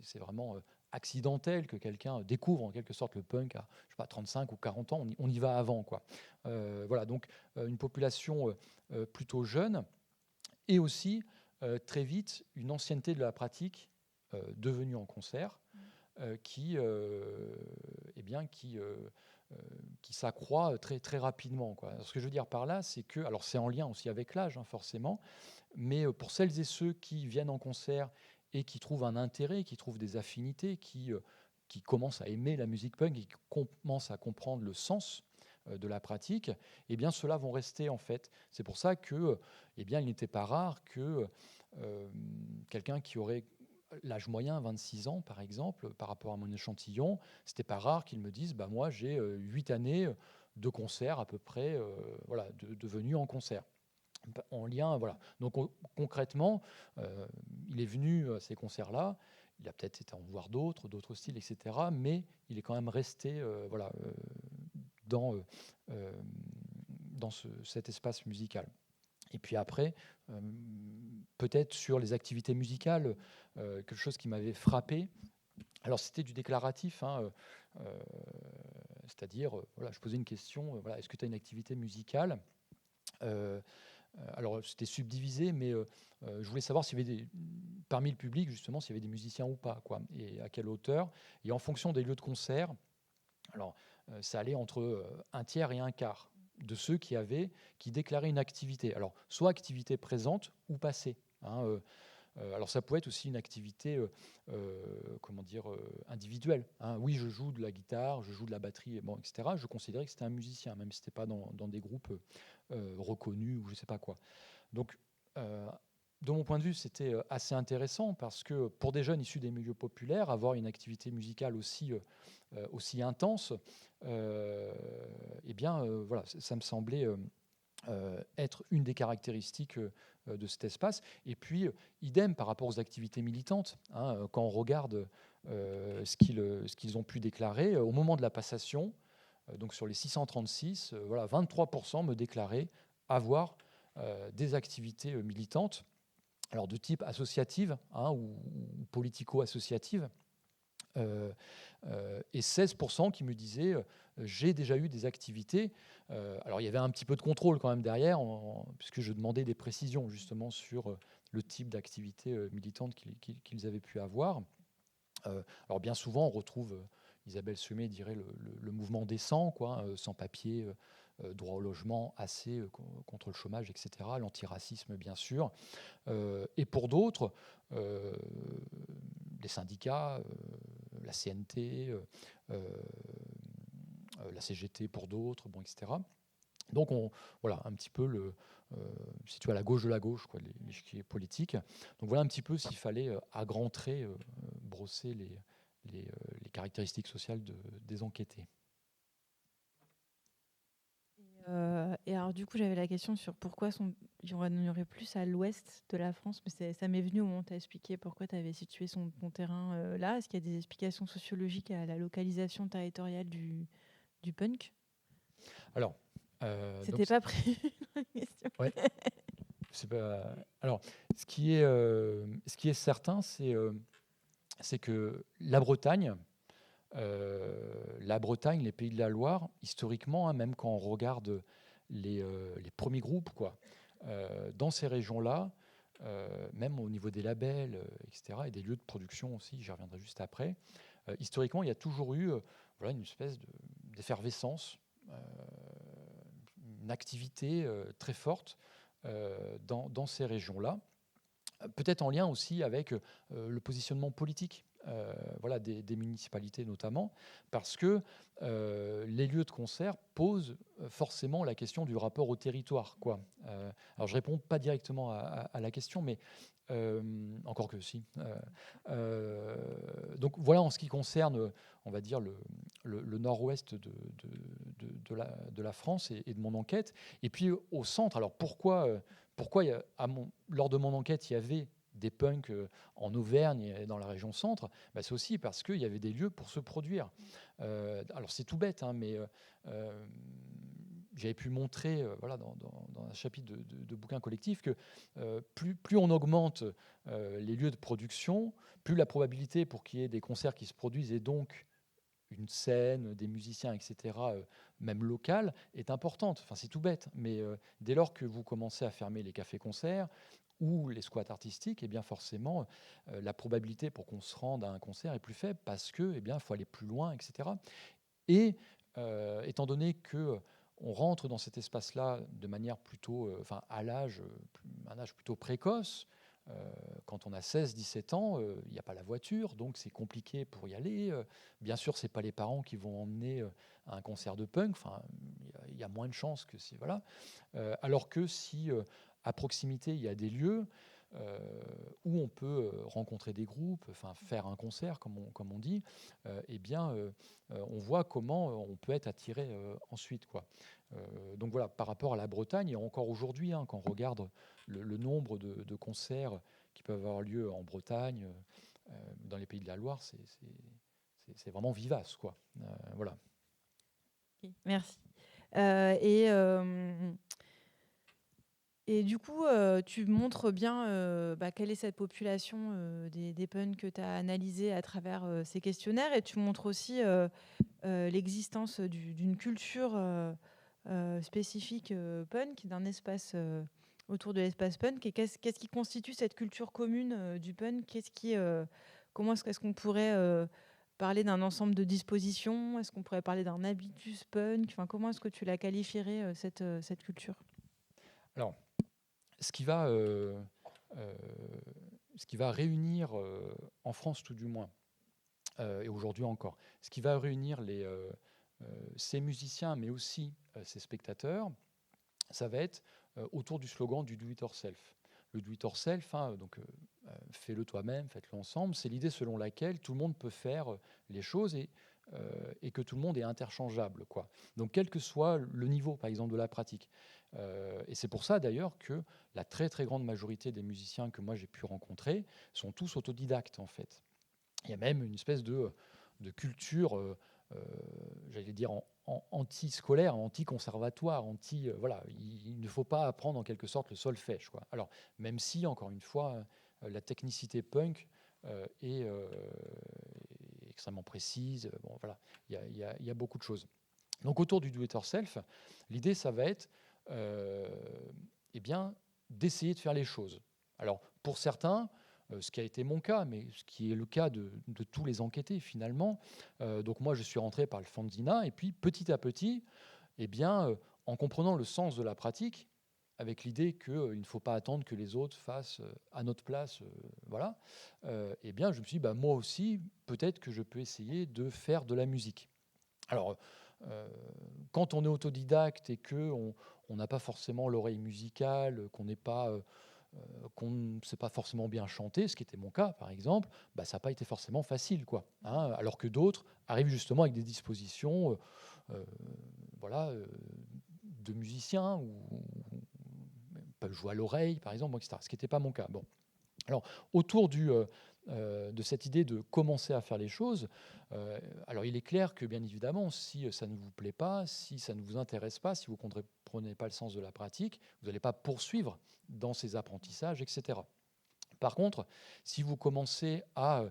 C'est vraiment accidentel que quelqu'un découvre en quelque sorte le punk à, je sais pas, 35 ou 40 ans. On y va avant, quoi. Voilà, donc une population plutôt jeune. Et aussi, très vite, une ancienneté de la pratique devenue en concert qui s'accroît très, très rapidement, quoi. Alors, ce que je veux dire par là, c'est que, alors c'est en lien aussi avec l'âge, hein, forcément, mais pour celles et ceux qui viennent en concert et qui trouvent un intérêt, qui trouvent des affinités, qui commencent à aimer la musique punk et qui commencent à comprendre le sens de la pratique, eh bien, ceux-là vont rester, en fait. C'est pour ça que, eh bien, il n'était pas rare que quelqu'un qui aurait l'âge moyen, 26 ans, par exemple, par rapport à mon échantillon, c'était pas rare qu'il me dise, bah, moi, j'ai 8 années de concert à peu près, voilà, de venue en concert. En lien, voilà. Donc, concrètement, il est venu à ces concerts-là, il a peut-être été en voir d'autres styles, etc., mais il est quand même resté, voilà, dans cet espace musical. Et puis après, peut-être sur les activités musicales, quelque chose qui m'avait frappé. Alors c'était du déclaratif, hein, c'est-à-dire, voilà, je posais une question, voilà, est-ce que tu as une activité musicale? Alors c'était subdivisé, mais je voulais savoir s'il y avait parmi le public, justement, s'il y avait des musiciens ou pas, quoi, et à quelle hauteur. Et en fonction des lieux de concert, alors ça allait entre un tiers et un quart de ceux qui déclaraient une activité. Alors, soit activité présente ou passée. Hein, alors, ça peut être aussi une activité, individuelle. Hein. Oui, je joue de la guitare, je joue de la batterie, bon, etc. Je considérais que c'était un musicien, même si ce n'était pas dans des groupes reconnus ou je ne sais pas quoi. Donc, de mon point de vue, c'était assez intéressant parce que pour des jeunes issus des milieux populaires, avoir une activité musicale aussi intense, eh bien, voilà, ça me semblait être une des caractéristiques de cet espace. Et puis, idem par rapport aux activités militantes. Hein, quand on regarde ce qu'ils ont pu déclarer, au moment de la passation, donc sur les 636, voilà, 23% me déclaraient avoir des activités militantes. alors de type associative ou politico-associative, et 16% qui me disaient j'ai déjà eu des activités. Alors il y avait un petit peu de contrôle quand même derrière, puisque je demandais des précisions justement sur le type d'activité militante qu'ils avaient pu avoir. Alors bien souvent, on retrouve, Isabelle Semé dirait, le mouvement décent, quoi, sans papier, droit au logement, assez contre le chômage, etc., l'antiracisme, bien sûr. Et pour d'autres, les syndicats, la CNT, la CGT pour d'autres, bon, etc. Donc, voilà, un petit peu situé à la gauche de la gauche, quoi, l'échiquier politique. Donc, voilà un petit peu s'il fallait, à grands traits, brosser les caractéristiques sociales des enquêtés. Et alors, du coup, j'avais la question sur pourquoi il y en aurait plus à l'ouest de la France, mais ça m'est venu au moment où tu as expliqué pourquoi tu avais situé ton terrain là. Est-ce qu'il y a des explications sociologiques à la localisation territoriale du punk? Alors, C'était pas prévu dans la question. Ouais, c'est pas. Alors, ce qui est certain, c'est que la Bretagne, les Pays de la Loire, historiquement, hein, même quand on regarde les premiers groupes, quoi, dans ces régions-là, même au niveau des labels, etc., et des lieux de production aussi, j'y reviendrai juste après, historiquement, il y a toujours eu voilà, une espèce d'effervescence, une activité très forte dans ces régions-là. Peut-être en lien aussi avec le positionnement politique voilà, des municipalités notamment, parce que les lieux de concert posent forcément la question du rapport au territoire, quoi. Alors je réponds pas directement à la question, mais encore que si. Donc voilà en ce qui concerne, on va dire, le nord-ouest de la France et de mon enquête. Et puis au centre, alors pourquoi lors de mon enquête, il y avait des punks en Auvergne et dans la région centre, c'est aussi parce qu'il y avait des lieux pour se produire. Alors c'est tout bête, hein, mais j'avais pu montrer voilà, dans un chapitre de bouquins collectifs que plus on augmente les lieux de production, plus la probabilité pour qu'il y ait des concerts qui se produisent et donc une scène, des musiciens, etc., même locales, est importante. Enfin, c'est tout bête, mais dès lors que vous commencez à fermer les cafés-concerts ou les squats artistiques, eh bien forcément, la probabilité pour qu'on se rende à un concert est plus faible parce que, eh bien, il faut aller plus loin, etc. Et étant donné que on rentre dans cet espace-là de manière plutôt, un âge plutôt précoce. Quand on a 16-17 ans, il n'y a pas la voiture, donc c'est compliqué pour y aller. Bien sûr, ce n'est pas les parents qui vont emmener à un concert de punk. Il y a moins de chances que si. Voilà. Alors que si à proximité, il y a des lieux où on peut rencontrer des groupes, faire un concert, comme on dit, eh bien, on voit comment on peut être attiré ensuite, quoi. Donc voilà, par rapport à la Bretagne, et encore aujourd'hui, hein, quand on regarde le nombre de concerts qui peuvent avoir lieu en Bretagne, dans les Pays de la Loire, c'est vraiment vivace, quoi. Voilà. Okay, merci. Et du coup, tu montres bien quelle est cette population des punks que tu as analysée à travers ces questionnaires, et tu montres aussi l'existence d'une culture spécifique punk, d'un espace autour de l'espace punk. Et qu'est-ce qui constitue cette culture commune du punk? Comment est-ce qu'on pourrait parler d'un ensemble de dispositions? Est-ce qu'on pourrait parler d'un habitus punk? Comment est-ce que tu la qualifierais, cette culture? Alors, ce qui va réunir, en France tout du moins, et aujourd'hui encore, ce qui va réunir ces musiciens, mais aussi ces spectateurs, ça va être autour du slogan du do-it-yourself. Le do-it-yourself, hein, donc fais-le toi-même, faites-le ensemble, c'est l'idée selon laquelle tout le monde peut faire les choses et que tout le monde est interchangeable, quoi. Donc quel que soit le niveau, par exemple, de la pratique. Et c'est pour ça d'ailleurs que la très très grande majorité des musiciens que moi j'ai pu rencontrer sont tous autodidactes, en fait. Il y a même une espèce de culture, j'allais dire anti-scolaire, anti-conservatoire, voilà, il ne faut pas apprendre en quelque sorte le solfège, quoi. Alors, même si, encore une fois, la technicité punk est extrêmement précise, bon, voilà, il y a beaucoup de choses. Donc, autour du do-it-yourself, l'idée, ça va être eh bien, d'essayer de faire les choses. Alors, pour certains, ce qui a été mon cas, mais ce qui est le cas de tous les enquêtés finalement. Donc moi, je suis rentré par le fanzina, et puis petit à petit, eh bien, en comprenant le sens de la pratique, avec l'idée qu'il ne faut pas attendre que les autres fassent à notre place, voilà, eh bien, je me suis dit, moi aussi, peut-être que je peux essayer de faire de la musique. Alors, quand on est autodidacte et qu'on n'a pas forcément l'oreille musicale, qu'on ne sait pas forcément bien chanter, ce qui était mon cas par exemple, ça n'a pas été forcément facile, quoi, hein, alors que d'autres arrivent justement avec des dispositions voilà, de musiciens ou peuvent jouer à l'oreille par exemple, etc., ce qui n'était pas mon cas. Bon. Alors, autour de cette idée de commencer à faire les choses, alors il est clair que, bien évidemment, si ça ne vous plaît pas, si ça ne vous intéresse pas, si vous ne comprenez pas le sens de la pratique, vous n'allez pas poursuivre dans ces apprentissages, etc. Par contre, si vous commencez à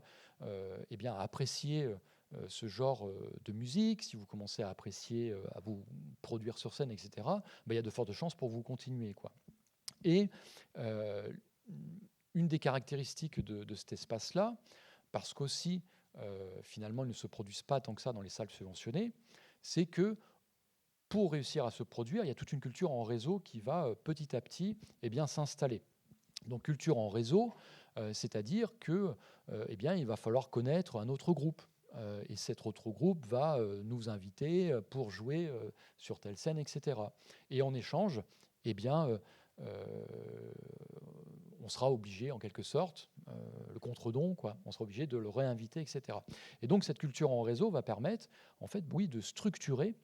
apprécier ce genre de musique, si vous commencez à apprécier, à vous produire sur scène, etc., il y a de fortes chances pour vous continuer, quoi. Et une des caractéristiques de cet espace-là, parce qu'aussi, finalement, ils ne se produisent pas tant que ça dans les salles subventionnées, c'est que pour réussir à se produire, il y a toute une culture en réseau qui va petit à petit s'installer. Donc culture en réseau, c'est-à-dire que il va falloir connaître un autre groupe. Et cet autre groupe va nous inviter pour jouer sur telle scène, etc. Et en échange, on sera obligé, en quelque sorte, le contre-don, quoi, on sera obligé de le réinviter, etc. Et donc, cette culture en réseau va permettre, en fait, oui, de structurer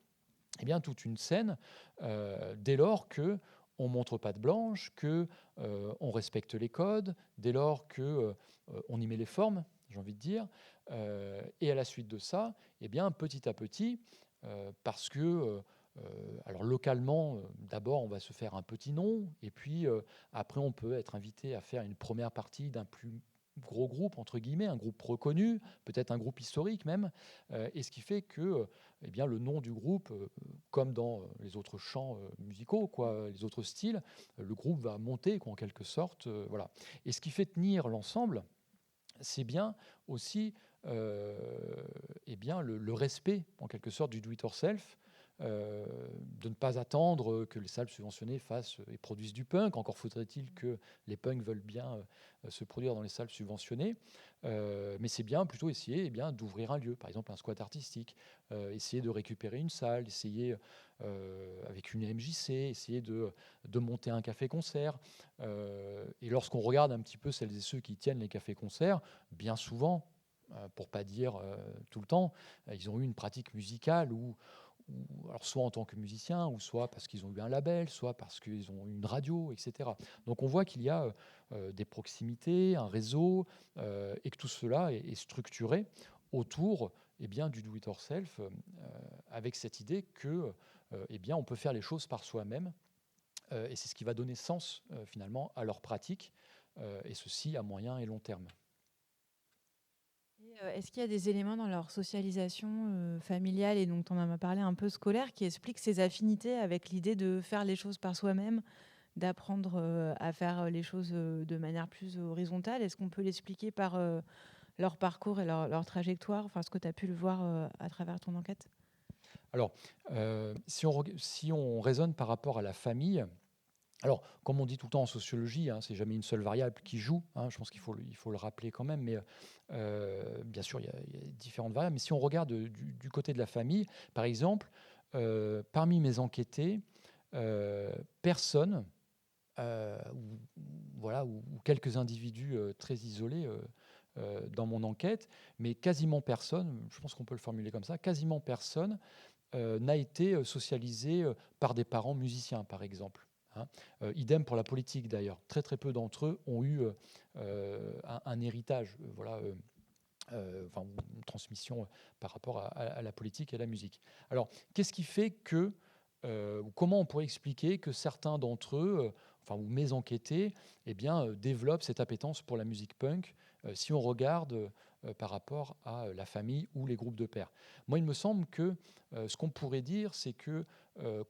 toute une scène dès lors que on montre patte blanche, que on respecte les codes, dès lors que on y met les formes, j'ai envie de dire, et à la suite de ça, petit à petit, parce que alors localement, d'abord, on va se faire un petit nom, et puis après, on peut être invité à faire une première partie d'un plus gros groupe, entre guillemets, un groupe reconnu, peut-être un groupe historique même, et ce qui fait que le nom du groupe, comme dans les autres chants musicaux, quoi, les autres styles, le groupe va monter, quoi, en quelque sorte. Voilà. Et ce qui fait tenir l'ensemble, c'est bien aussi le respect, en quelque sorte, du do-it-yourself, de ne pas attendre que les salles subventionnées fassent et produisent du punk. Encore faudrait-il que les punks veulent bien se produire dans les salles subventionnées. Mais c'est bien plutôt essayer d'ouvrir un lieu, par exemple un squat artistique, essayer de récupérer une salle, essayer avec une MJC, essayer de monter un café-concert. Et lorsqu'on regarde un petit peu celles et ceux qui tiennent les cafés-concerts, bien souvent, pour pas dire tout le temps, ils ont eu une pratique musicale alors soit en tant que musicien, ou soit parce qu'ils ont eu un label, soit parce qu'ils ont eu une radio, etc. Donc on voit qu'il y a des proximités, un réseau, et que tout cela est structuré autour du do-it-yourself, avec cette idée que on peut faire les choses par soi-même, et c'est ce qui va donner sens finalement à leur pratique, et ceci à moyen et long terme. Est-ce qu'il y a des éléments dans leur socialisation familiale, et donc on en a parlé un peu scolaire, qui expliquent ces affinités avec l'idée de faire les choses par soi-même, d'apprendre à faire les choses de manière plus horizontale? Est-ce qu'on peut l'expliquer par leur parcours et leur trajectoire, enfin ce que tu as pu le voir à travers ton enquête? Alors, si on raisonne par rapport à la famille, alors, comme on dit tout le temps en sociologie, c'est jamais une seule variable qui joue, je pense qu'il faut le rappeler quand même, mais bien sûr, il y a différentes variables. Mais si on regarde du côté de la famille, par exemple, parmi mes enquêtés, personne, ou quelques individus très isolés dans mon enquête, mais quasiment personne, je pense qu'on peut le formuler comme ça, quasiment personne n'a été socialisé par des parents musiciens, par exemple. Idem pour la politique, d'ailleurs. Très, très peu d'entre eux ont eu un héritage une transmission par rapport à la politique et à la musique. Alors, qu'est-ce qui fait que, comment on pourrait expliquer que certains d'entre eux, ou mes enquêtés, développent cette appétence pour la musique punk, si on regarde par rapport à la famille ou les groupes de pairs. Moi, il me semble que ce qu'on pourrait dire, c'est que,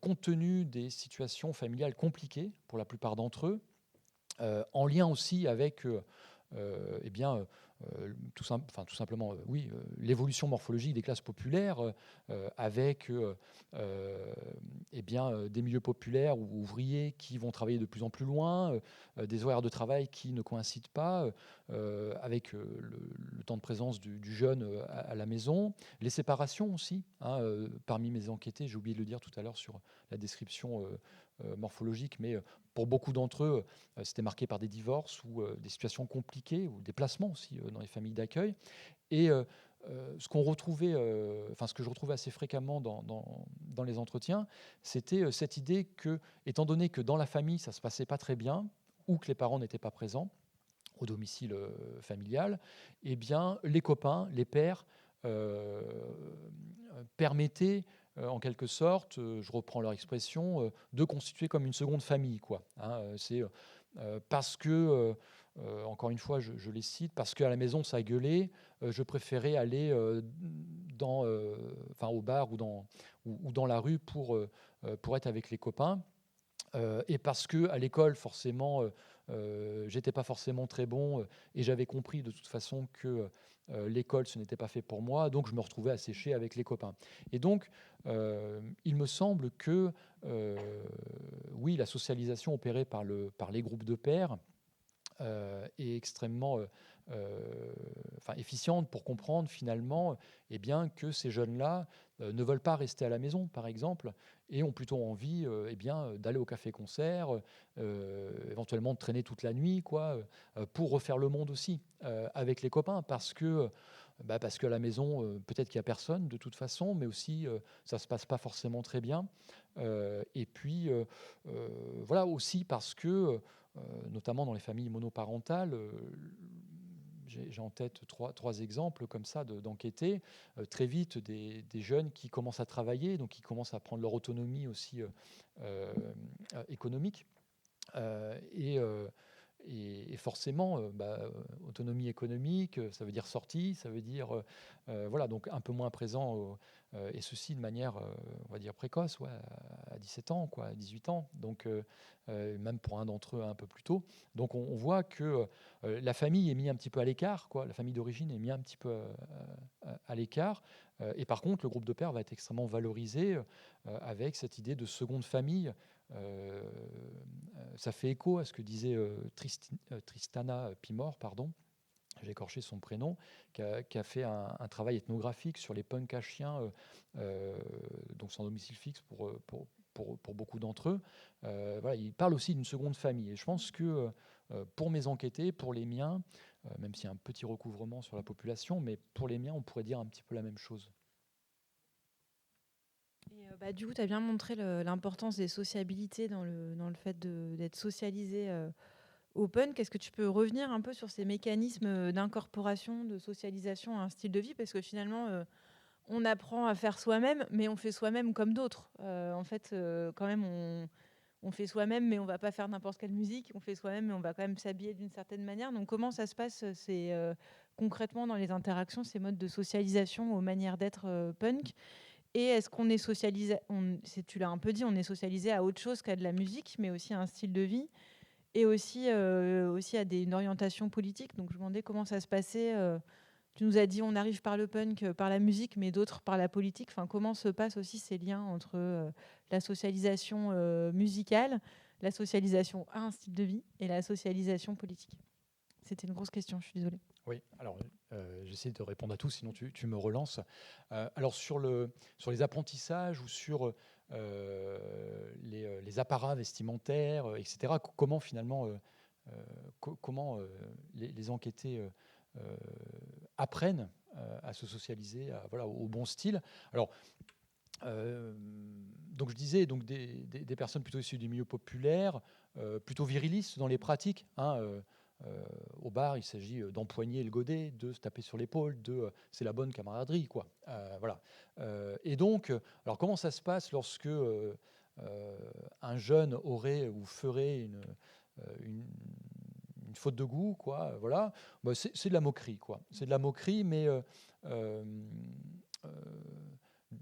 compte tenu des situations familiales compliquées pour la plupart d'entre eux, en lien aussi avec tout simplement, l'évolution morphologique des classes populaires, avec des milieux populaires ou ouvriers qui vont travailler de plus en plus loin, des horaires de travail qui ne coïncident pas, avec le temps de présence du jeune à la maison, les séparations aussi. Parmi mes enquêtés, j'ai oublié de le dire tout à l'heure sur la description morphologique, mais pour beaucoup d'entre eux, c'était marqué par des divorces ou des situations compliquées, ou des placements aussi dans les familles d'accueil. Et ce que je retrouvais assez fréquemment dans les entretiens, c'était cette idée que, étant donné que dans la famille, ça ne se passait pas très bien, ou que les parents n'étaient pas présents au domicile familial, les copains, les pères, permettaient en quelque sorte, je reprends leur expression, de constituer comme une seconde famille, quoi. C'est parce que, encore une fois, je les cite, parce qu'à la maison ça gueulait, je préférais aller au bar ou dans la rue pour être avec les copains. Et parce que à l'école, forcément, j'étais pas forcément très bon, et j'avais compris de toute façon que l'école, ce n'était pas fait pour moi, donc je me retrouvais à sécher avec les copains. Et donc, il me semble que, oui, la socialisation opérée par les groupes de pairs est extrêmement efficiente pour comprendre finalement que ces jeunes-là ne veulent pas rester à la maison, par exemple, et ont plutôt envie d'aller au café-concert, éventuellement de traîner toute la nuit, pour refaire le monde aussi avec les copains, parce que à la maison, peut-être qu'il n'y a personne de toute façon, mais aussi ça ne se passe pas forcément très bien. Voilà, aussi parce que, notamment dans les familles monoparentales, j'ai en tête trois exemples comme ça d'enquêter. Très vite, des jeunes qui commencent à travailler, donc qui commencent à prendre leur autonomie aussi économique. Et forcément, autonomie économique, ça veut dire sortie, ça veut dire donc un peu moins présent, et ceci de manière, on va dire précoce, à 17 ans, à 18 ans, donc même pour un d'entre eux un peu plus tôt. Donc on voit que la famille est mise un petit peu à l'écart, la famille d'origine est mise un petit peu à l'écart, et par contre le groupe de pairs va être extrêmement valorisé avec cette idée de seconde famille. Ça fait écho à ce que disait Tristana Pimor, j'ai écorché son prénom, qui a fait un travail ethnographique sur les punks à chiens, donc sans domicile fixe pour beaucoup d'entre eux. Il parle aussi d'une seconde famille. Et je pense que pour mes enquêtés, pour les miens, même s'il y a un petit recouvrement sur la population, mais pour les miens, on pourrait dire un petit peu la même chose. Et du coup, tu as bien montré l'importance des sociabilités dans le fait d'être socialisé au punk. Est-ce que tu peux revenir un peu sur ces mécanismes d'incorporation, de socialisation à un style de vie? Parce que finalement, on apprend à faire soi-même, mais on fait soi-même comme d'autres. En fait, quand même, on fait soi-même, mais on va pas faire n'importe quelle musique. On fait soi-même, mais on va quand même s'habiller d'une certaine manière. Donc, comment ça se passe concrètement dans les interactions, ces modes de socialisation aux manières d'être punk? Et est-ce qu'on est socialisé, tu l'as un peu dit, on est socialisé à autre chose qu'à de la musique, mais aussi à un style de vie, et aussi à une orientation politique. Donc je me demandais comment ça se passait. Tu nous as dit on arrive par le punk, par la musique, mais d'autres par la politique. Enfin, comment se passent aussi ces liens entre la socialisation musicale, la socialisation à un style de vie et la socialisation politique? C'était une grosse question, je suis désolée. Oui, alors j'essaie de répondre à tout, sinon tu me relances. Alors sur les apprentissages ou sur les apparats vestimentaires, etc., comment finalement les enquêtés apprennent à se socialiser au bon style. Alors, donc je disais des personnes plutôt issues du milieu populaire, plutôt virilistes dans les pratiques, au bar, il s'agit d'empoigner le godet, de se taper sur l'épaule, c'est la bonne camaraderie, quoi. Voilà. Et donc, alors comment ça se passe lorsque un jeune aurait ou ferait une faute de goût, quoi, voilà. Bah, c'est de la moquerie, quoi. C'est de la moquerie, mais de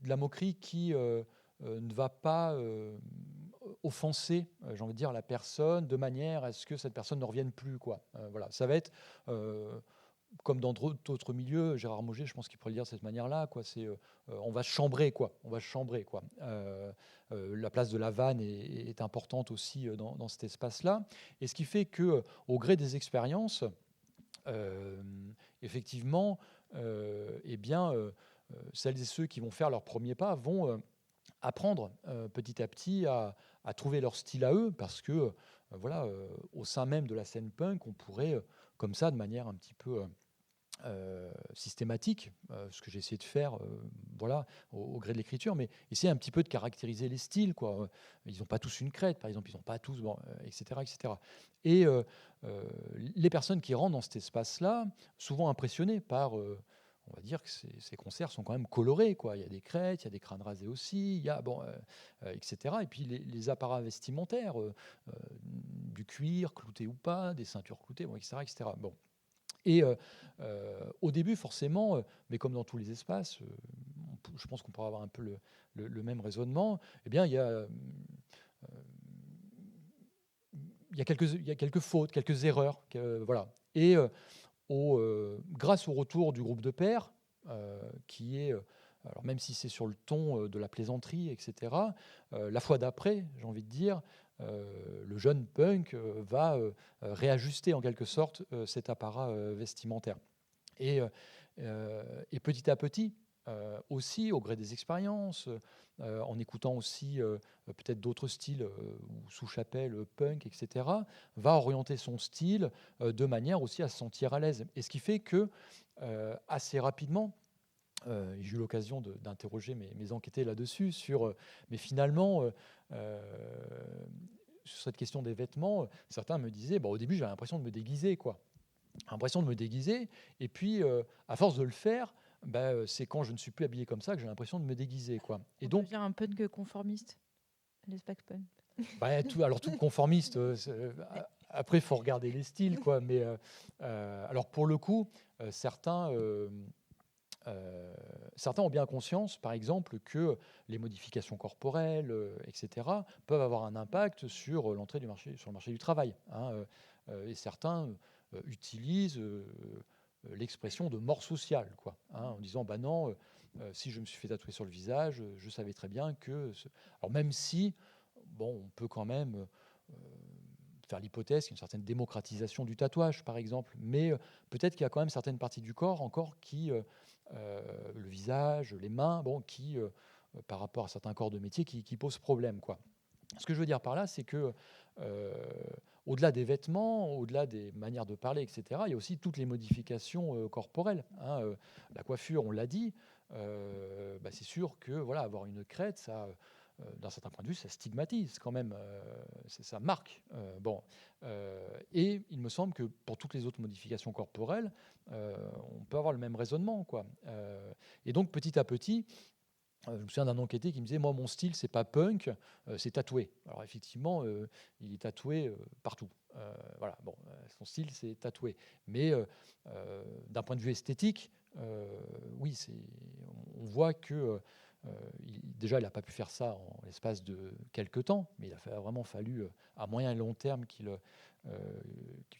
la moquerie qui ne va pas offenser, j'ai envie de dire, la personne de manière à ce que cette personne ne revienne plus, quoi. Voilà, ça va être comme dans d'autres milieux. Gérard Mauger, je pense qu'il pourrait le dire de cette manière-là, quoi. C'est on va se chambrer, quoi. On va se chambrer, quoi. La place de la vanne est importante aussi dans cet espace-là. Et ce qui fait que, au gré des expériences, effectivement, eh bien, celles et ceux qui vont faire leurs premiers pas vont apprendre petit à petit à trouver leur style à eux, parce que voilà, au sein même de la scène punk, on pourrait, comme ça, de manière un petit peu systématique, ce que j'ai essayé de faire, voilà, au gré de l'écriture, mais essayer un petit peu de caractériser les styles, quoi. Ils n'ont pas tous une crête, par exemple, ils n'ont pas tous, bon, etc., etc. Et les personnes qui rentrent dans cet espace-là, souvent impressionnées par on va dire que ces concerts sont quand même colorés, quoi. Il y a des crêtes, il y a des crânes rasés aussi, il y a bon, etc. Et puis les apparats vestimentaires, du cuir clouté ou pas, des ceintures cloutées, bon, etc., etc. Bon. Et au début, forcément, mais comme dans tous les espaces, je pense qu'on pourra avoir un peu le même raisonnement. Eh bien, il y a quelques fautes, quelques erreurs, voilà. Et grâce au retour du groupe de pairs, qui est, alors même si c'est sur le ton de la plaisanterie, etc., la fois d'après, j'ai envie de dire, le jeune punk va réajuster en quelque sorte cet apparat vestimentaire. Et petit à petit, aussi, au gré des expériences, en écoutant aussi peut-être d'autres styles ou sous-chapelle, punk, etc., va orienter son style de manière aussi à se sentir à l'aise. Et ce qui fait que, assez rapidement, j'ai eu l'occasion d'interroger mes enquêtés là-dessus, mais finalement, sur cette question des vêtements, certains me disaient, au début, j'avais l'impression de me déguiser, quoi. L'impression de me déguiser, et puis, à force de le faire, c'est quand je ne suis plus habillé comme ça que j'ai l'impression de me déguiser, quoi. Et On donc, devient un punk conformiste, l'espace punk. tout conformiste, après, il faut regarder les styles, quoi. Mais alors, pour le coup, certains ont bien conscience, par exemple, que les modifications corporelles, etc., peuvent avoir un impact sur l'entrée sur le marché du travail, hein. Et certains utilisent l'expression de mort sociale, quoi, hein, en disant non, si je me suis fait tatouer sur le visage, je savais très bien que. Alors même si, bon, on peut quand même faire l'hypothèse qu'il y a une certaine démocratisation du tatouage, par exemple, mais peut-être qu'il y a quand même certaines parties du corps encore qui, le visage, les mains, bon, qui, par rapport à certains corps de métier, qui posent problème, quoi. Ce que je veux dire par là, c'est que au-delà des vêtements, au-delà des manières de parler, etc., il y a aussi toutes les modifications corporelles, hein. La coiffure, on l'a dit, c'est sûr que voilà, avoir une crête, ça, d'un certain point de vue, ça stigmatise quand même, ça marque. Et il me semble que pour toutes les autres modifications corporelles, on peut avoir le même raisonnement, quoi. Et donc petit à petit, je me souviens d'un enquêté qui me disait, moi, mon style, c'est pas punk, c'est tatoué. Alors effectivement, il est tatoué partout. Voilà, bon, son style, c'est tatoué. Mais d'un point de vue esthétique, oui, on voit que déjà, il n'a pas pu faire ça en l'espace de quelques temps, mais il a vraiment fallu, à moyen et long terme, qu'il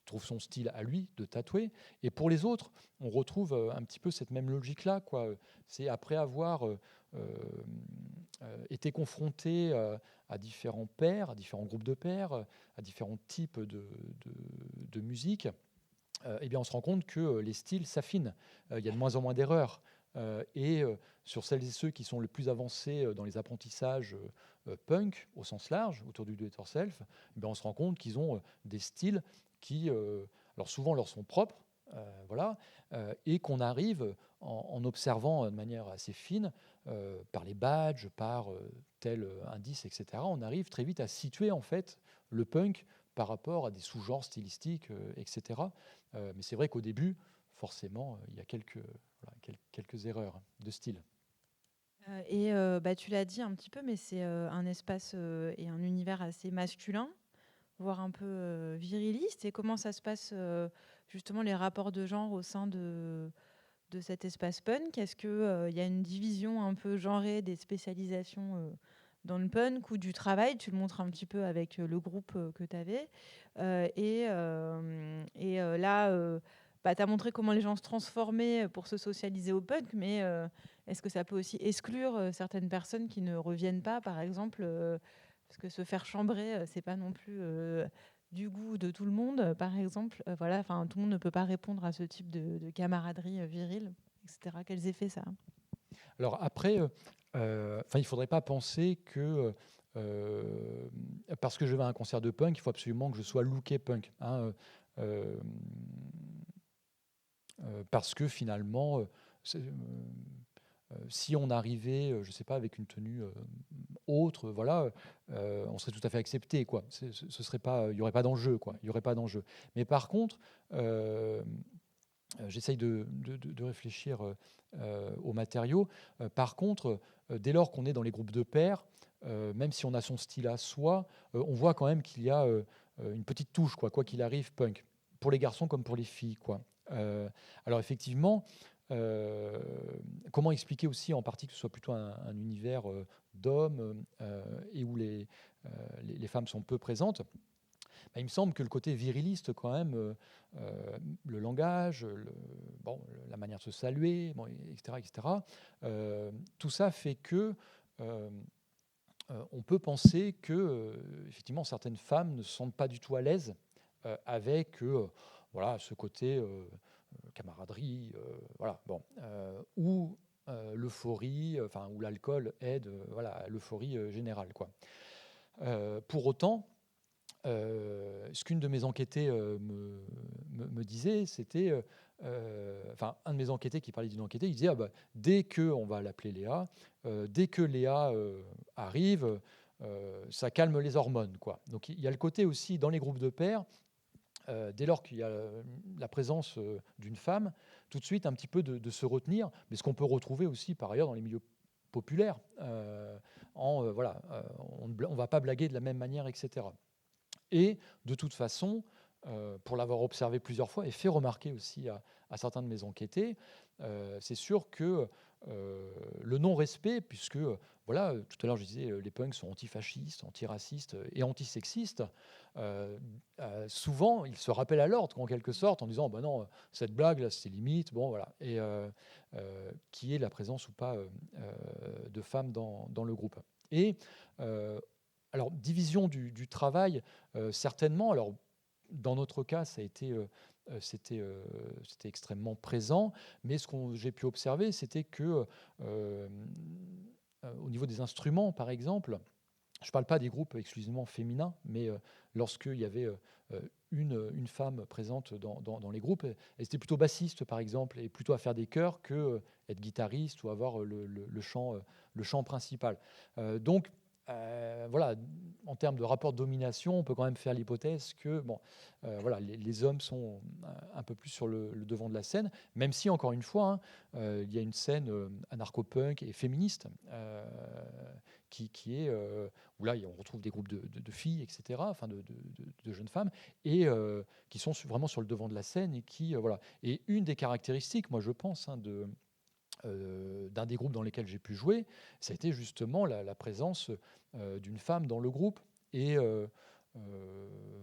trouve son style à lui de tatouer. Et pour les autres, on retrouve un petit peu cette même logique-là, quoi. C'est après avoir été confronté à différents pairs, à différents groupes de pairs, à différents types de musique, eh bien, on se rend compte que les styles s'affinent. Il y a de moins en moins d'erreurs. Et sur celles et ceux qui sont le plus avancés dans les apprentissages punk, au sens large, autour du do-it-yourself, eh bien, on se rend compte qu'ils ont des styles qui, alors souvent, leur sont propres, voilà, et qu'on arrive, en observant de manière assez fine, par les badges, par tel indice, etc., on arrive très vite à situer en fait le punk par rapport à des sous-genres stylistiques, etc. Mais c'est vrai qu'au début, forcément, il y a quelques erreurs de style. Tu l'as dit un petit peu, mais c'est un espace et un univers assez masculin, voire un peu viriliste. Et comment ça se passe, justement, les rapports de genre au sein de cet espace punk? Est-ce qu'il y a une division un peu genrée des spécialisations dans le punk ou du travail? Tu le montres un petit peu avec le groupe que tu avais. Tu as montré comment les gens se transformaient pour se socialiser au punk, mais est-ce que ça peut aussi exclure certaines personnes qui ne reviennent pas, par exemple parce que se faire chambrer, c'est pas non plus du goût de tout le monde, par exemple. Voilà, enfin, tout le monde ne peut pas répondre à ce type de camaraderie virile, etc. Quels effets ça a? Alors après, il ne faudrait pas penser que parce que je vais à un concert de punk, il faut absolument que je sois looké punk, hein, parce que finalement, si on arrivait, je ne sais pas, avec une tenue autre, voilà, on serait tout à fait accepté, quoi. Ce serait pas, il y aurait pas d'enjeu, quoi. Il y aurait pas d'enjeu. Mais par contre, j'essaye de réfléchir aux matériaux. Par contre, dès lors qu'on est dans les groupes de pairs, même si on a son style à soi, on voit quand même qu'il y a une petite touche, quoi qu'il arrive, punk, pour les garçons comme pour les filles, quoi. Alors effectivement, comment expliquer aussi en partie que ce soit plutôt un univers d'hommes et où les femmes sont peu présentes? Il me semble que le côté viriliste, quand même, le langage, la manière de se saluer, bon, etc., tout ça fait que on peut penser que, effectivement, certaines femmes ne se sentent pas du tout à l'aise avec voilà, ce côté camaraderie, voilà, bon, ou l'euphorie, enfin, où l'alcool aide, voilà, à l'euphorie générale, quoi. Pour autant, ce qu'une de mes enquêtées me disait, c'était, enfin, un de mes enquêtés qui parlait d'une enquêtée, il disait, ah bah, dès que, on va l'appeler Léa, dès que Léa arrive, ça calme les hormones, quoi. Donc il y a le côté aussi, dans les groupes de pairs, dès lors qu'il y a la présence d'une femme, tout de suite un petit peu de se retenir, mais ce qu'on peut retrouver aussi par ailleurs dans les milieux populaires, voilà, on ne va pas blaguer de la même manière, etc. Et de toute façon, pour l'avoir observé plusieurs fois et fait remarquer aussi à certains de mes enquêtés, c'est sûr que le non-respect, puisque voilà, tout à l'heure je disais, les punks sont antifascistes, antiracistes et antisexistes, souvent ils se rappellent à l'ordre en quelque sorte en disant bah non, cette blague là c'est limite, bon voilà, et qui est la présence ou pas de femmes dans le groupe. Et alors, division du travail, certainement. Alors, dans notre cas, ça a été, c'était extrêmement présent. Mais ce que j'ai pu observer, c'était que, au niveau des instruments, par exemple, je ne parle pas des groupes exclusivement féminins, mais lorsqu'il y avait une femme présente dans les groupes, elle était plutôt bassiste, par exemple, et plutôt à faire des chœurs que être guitariste ou avoir le chant principal. Donc, voilà, en termes de rapport de domination, on peut quand même faire l'hypothèse que bon, voilà, les hommes sont un peu plus sur le devant de la scène, même si, encore une fois, hein, il y a une scène anarcho-punk et féministe qui est où là, on retrouve des groupes de filles, etc., enfin de jeunes femmes, et qui sont vraiment sur le devant de la scène et qui, voilà. Et une des caractéristiques, moi, je pense, hein, d'un des groupes dans lesquels j'ai pu jouer, ça a été justement la présence d'une femme dans le groupe. Et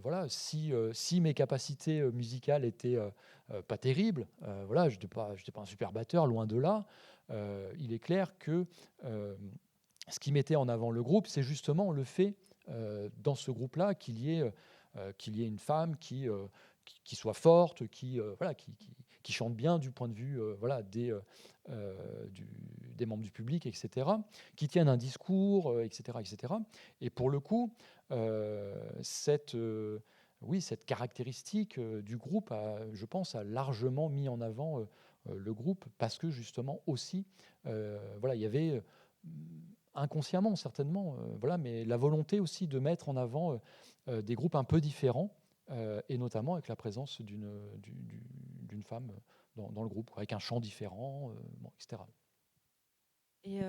voilà, si mes capacités musicales étaient pas terribles, voilà, je n'étais pas un super batteur, loin de là, il est clair que ce qui mettait en avant le groupe, c'est justement le fait, dans ce groupe-là, qu'il y ait une femme qui soit forte, voilà, qui chante bien du point de vue voilà, des membres du public, etc., qui tiennent un discours, etc., etc. Et pour le coup, oui, cette caractéristique du groupe, je pense, a largement mis en avant le groupe parce que justement aussi, voilà, il y avait inconsciemment certainement, voilà, mais la volonté aussi de mettre en avant des groupes un peu différents et notamment avec la présence d'une femme dans le groupe, avec un chant différent, etc. Et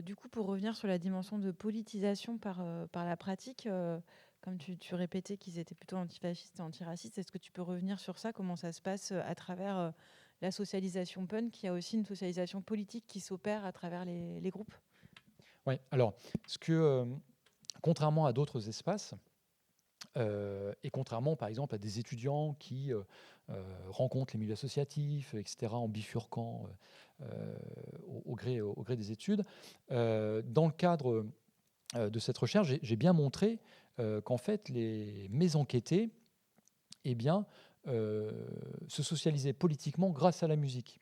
du coup, pour revenir sur la dimension de politisation par la pratique, comme tu répétais qu'ils étaient plutôt antifascistes et antiracistes, est-ce que tu peux revenir sur ça? Comment ça se passe à travers la socialisation punk? Il y a aussi une socialisation politique qui s'opère à travers les groupes. Ouais, alors, contrairement à d'autres espaces, et contrairement par exemple à des étudiants qui rencontrent les milieux associatifs, etc., en bifurquant au gré des études, dans le cadre de cette recherche, j'ai bien montré qu'en fait, mes enquêtés eh bien, se socialisaient politiquement grâce à la musique.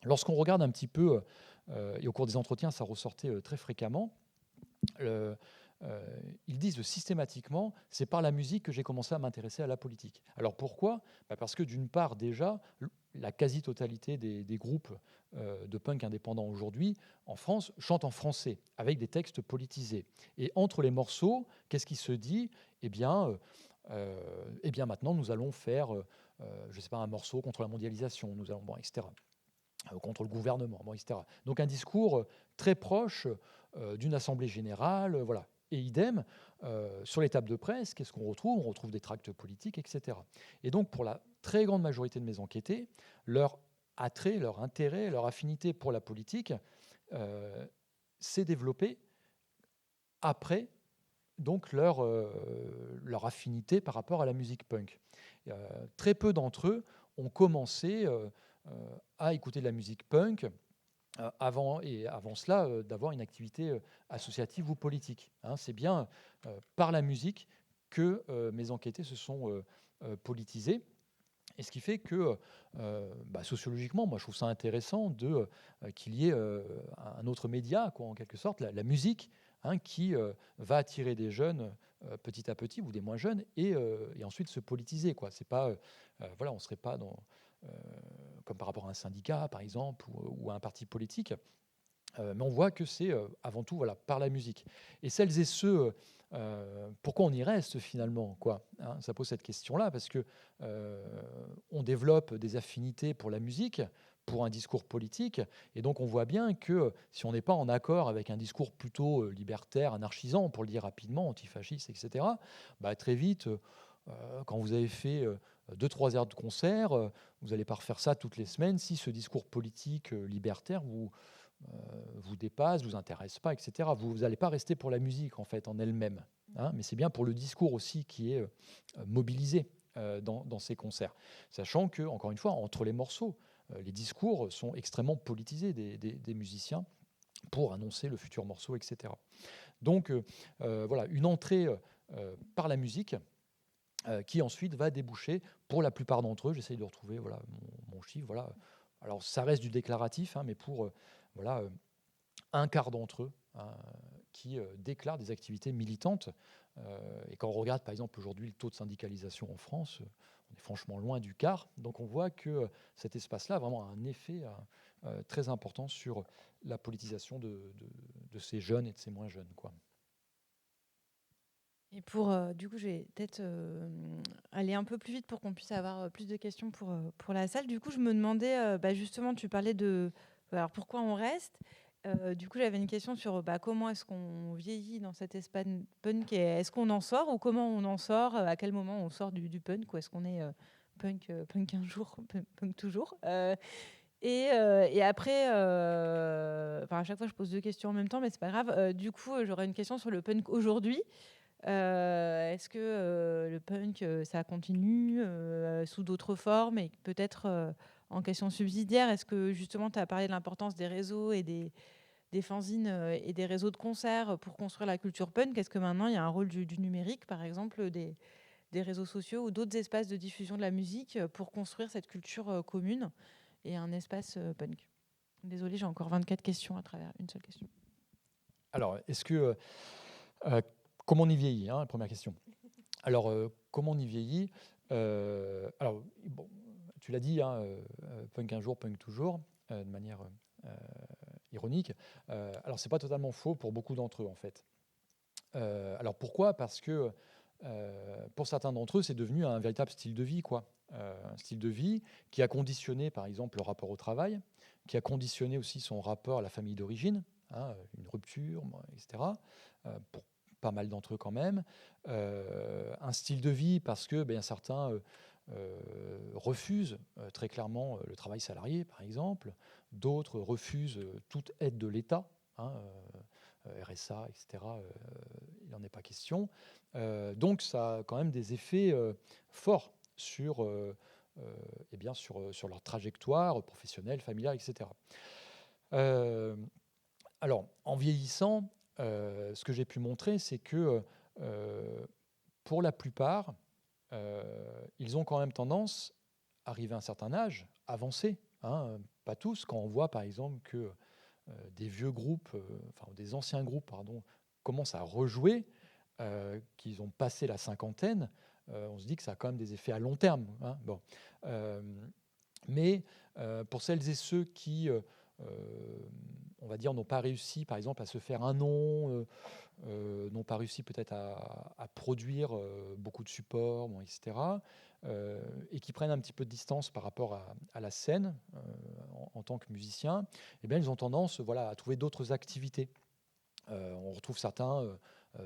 Lorsqu'on regarde un petit peu, et au cours des entretiens, ça ressortait très fréquemment, ils disent systématiquement, c'est par la musique que j'ai commencé à m'intéresser à la politique. Alors pourquoi? Parce que d'une part, déjà, la quasi-totalité des groupes de punk indépendants aujourd'hui, en France, chantent en français, avec des textes politisés. Et entre les morceaux, qu'est-ce qui se dit? Eh bien maintenant, nous allons faire, je ne sais pas, un morceau contre la mondialisation, nous allons, etc., contre le gouvernement, etc. Donc un discours très proche d'une assemblée générale, voilà. Et idem, sur les tables de presse, qu'est-ce qu'on retrouve? On retrouve des tracts politiques, etc. Et donc, pour la très grande majorité de mes enquêtés, leur attrait, leur intérêt, leur affinité pour la politique s'est développé après donc leur affinité par rapport à la musique punk. Très peu d'entre eux ont commencé à écouter de la musique punk avant cela d'avoir une activité associative ou politique. Hein. C'est bien par la musique que mes enquêtés se sont politisés. Et ce qui fait que sociologiquement, moi je trouve ça intéressant qu'il y ait un autre média, quoi, en quelque sorte, la musique, hein, qui va attirer des jeunes petit à petit, ou des moins jeunes, et ensuite se politiser. Quoi. C'est pas, voilà, on ne serait pas comme par rapport à un syndicat, par exemple, ou à un parti politique. Mais on voit que c'est avant tout, voilà, par la musique. Et celles et ceux, pourquoi on y reste finalement, quoi, hein, ça pose cette question-là, parce que on développe des affinités pour la musique, pour un discours politique, et donc on voit bien que si on n'est pas en accord avec un discours plutôt libertaire, anarchisant, pour le dire rapidement, antifasciste, etc., très vite, quand vous avez fait 2-3 heures de concert, vous n'allez pas refaire ça toutes les semaines si ce discours politique libertaire vous dépasse, vous intéresse pas, etc. Vous n'allez pas rester pour la musique en fait en elle-même, hein, mais c'est bien pour le discours aussi qui est mobilisé dans ces concerts. Sachant que, encore une fois, entre les morceaux, les discours sont extrêmement politisés des musiciens pour annoncer le futur morceau, etc. Donc voilà, une entrée par la musique qui ensuite va déboucher pour la plupart d'entre eux. J'essaye de retrouver voilà, mon chiffre. Voilà. Alors ça reste du déclaratif, hein, mais pour voilà, un quart d'entre eux hein, qui déclarent des activités militantes. Et quand on regarde par exemple aujourd'hui le taux de syndicalisation en France, on est franchement loin du quart. Donc on voit que cet espace-là a vraiment un effet très important sur la politisation de ces jeunes et de ces moins jeunes, quoi. Et du coup, je vais peut-être aller un peu plus vite pour qu'on puisse avoir plus de questions pour la salle. Du coup, je me demandais, justement, tu parlais de alors pourquoi on reste. Du coup, j'avais une question sur comment est-ce qu'on vieillit dans cet espace punk, et est-ce qu'on en sort, ou comment on en sort, à quel moment on sort du punk, ou est-ce qu'on est punk un jour, punk toujours. Et après, à chaque fois, je pose deux questions en même temps, mais c'est pas grave. Du coup, j'aurais une question sur le punk aujourd'hui. Est-ce que le punk, ça continue sous d'autres formes, et peut-être en question subsidiaire? Est-ce que justement, tu as parlé de l'importance des réseaux et des fanzines et des réseaux de concerts pour construire la culture punk? Est-ce que maintenant, il y a un rôle du numérique, par exemple, des réseaux sociaux ou d'autres espaces de diffusion de la musique pour construire cette culture commune et un espace punk? Désolée, j'ai encore 24 questions à travers une seule question. Alors, est-ce que comment on y vieillit, hein, première question. Alors, comment on y vieillit alors, bon, tu l'as dit, hein, punk un jour, punk toujours, de manière ironique. Alors, c'est pas totalement faux pour beaucoup d'entre eux, en fait. Alors, pourquoi? Parce que pour certains d'entre eux, c'est devenu un véritable style de vie, quoi. Un style de vie qui a conditionné, par exemple, le rapport au travail, qui a conditionné aussi son rapport à la famille d'origine, hein, une rupture, etc., pour pas mal d'entre eux quand même. Un style de vie parce que certains refusent très clairement le travail salarié, par exemple. D'autres refusent toute aide de l'État, hein, RSA, etc. Il n'en est pas question. Donc ça a quand même des effets forts sur, sur leur trajectoire professionnelle, familiale, etc. Alors, en vieillissant, ce que j'ai pu montrer, c'est que pour la plupart, ils ont quand même tendance, arrivé à un certain âge, avancé, hein, pas tous, quand on voit par exemple que des vieux groupes, des anciens groupes, pardon, commencent à rejouer, qu'ils ont passé la cinquantaine, on se dit que ça a quand même des effets à long terme, hein. Bon. Mais pour celles et ceux qui, on va dire, n'ont pas réussi, par exemple, à se faire un nom, n'ont pas réussi peut-être à produire beaucoup de supports, bon, etc., et qui prennent un petit peu de distance par rapport à la scène en tant que musicien, eh bien, ils ont tendance, voilà, à trouver d'autres activités. On retrouve certains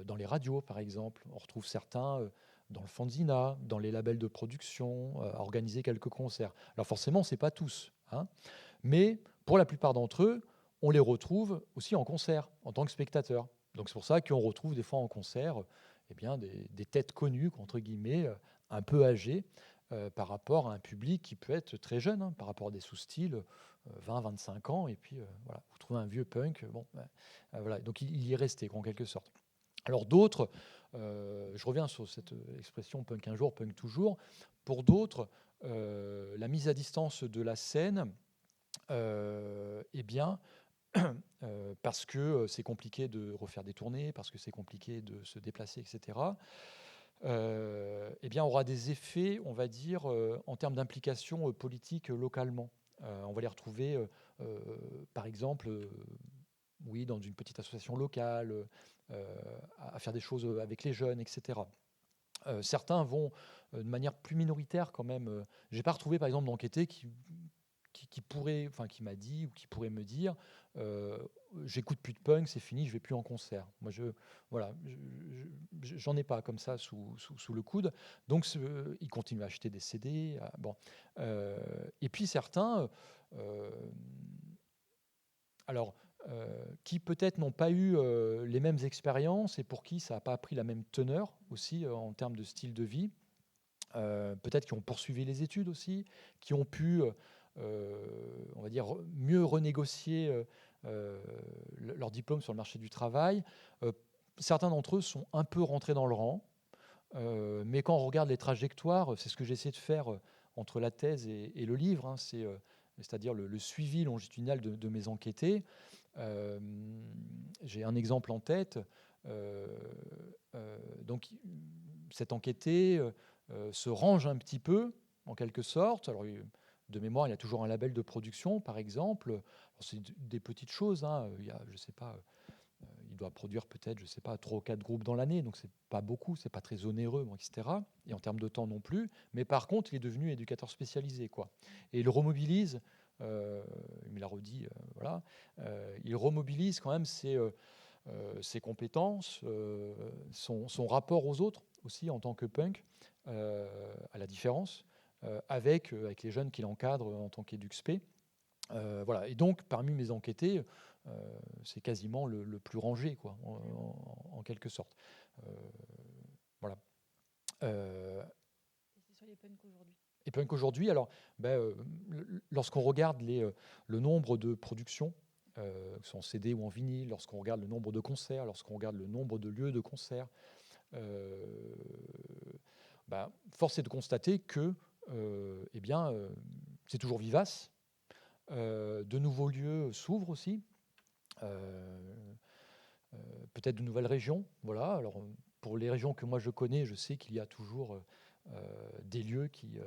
dans les radios, par exemple. On retrouve certains dans le fanzina, dans les labels de production, à organiser quelques concerts. Alors forcément, ce n'est pas tous, hein, mais pour la plupart d'entre eux, on les retrouve aussi en concert, en tant que spectateur. Donc c'est pour ça qu'on retrouve des fois en concert des têtes connues, entre guillemets, un peu âgées, par rapport à un public qui peut être très jeune, hein, par rapport à des sous-styles, 20-25 ans, et puis voilà, vous trouvez un vieux punk, voilà, donc il y est resté, en quelque sorte. Alors d'autres, je reviens sur cette expression punk un jour, punk toujours, pour d'autres, la mise à distance de la scène, parce que c'est compliqué de refaire des tournées, parce que c'est compliqué de se déplacer, etc., aura des effets, on va dire, en termes d'implication politique localement. On va les retrouver, par exemple, oui, dans une petite association locale, à faire des choses avec les jeunes, etc. Certains vont de manière plus minoritaire quand même. J'ai pas retrouvé, par exemple, d'enquêté qui pourrait, enfin qui m'a dit ou qui pourrait me dire, j'écoute plus de punk, c'est fini, je vais plus en concert. Moi, j'en ai pas comme ça sous le coude. Donc, ils continuent à acheter des CD. Et puis certains, qui peut-être n'ont pas eu les mêmes expériences et pour qui ça n'a pas pris la même teneur aussi en termes de style de vie. Peut-être qui ont poursuivi les études aussi, qui ont pu, on va dire, mieux renégocier leur diplôme sur le marché du travail. Certains d'entre eux sont un peu rentrés dans le rang, mais quand on regarde les trajectoires, c'est ce que j'ai essayé de faire entre la thèse et le livre, hein, c'est-à-dire le suivi longitudinal de mes enquêtés. J'ai un exemple en tête. Donc, cet enquêté se range un petit peu, en quelque sorte. Alors, de mémoire, il y a toujours un label de production, par exemple. C'est des petites choses, hein. Il y a, je sais pas, il doit produire peut-être, je sais pas, 3 ou 4 groupes dans l'année, donc c'est pas beaucoup, c'est pas très onéreux, bon, etc. Et en termes de temps non plus. Mais par contre, il est devenu éducateur spécialisé, quoi. Et il remobilise, il me l'a redit, voilà, il remobilise quand même ses compétences, son rapport aux autres aussi en tant que punk, à la différence, avec les jeunes qu'il encadre en tant qu'éduc-spé. Voilà. Et donc, parmi mes enquêtés, c'est quasiment le plus rangé, quoi, en quelque sorte. Voilà. C'est sur les punks aujourd'hui. Et punk aujourd'hui, alors, lorsqu'on regarde le nombre de productions, que ce soit en CD ou en vinyle, lorsqu'on regarde le nombre de concerts, lorsqu'on regarde le nombre de lieux de concerts, force est de constater que c'est toujours vivace. De nouveaux lieux s'ouvrent aussi, peut-être de nouvelles régions. Voilà. Alors, pour les régions que moi je connais, je sais qu'il y a toujours des lieux qui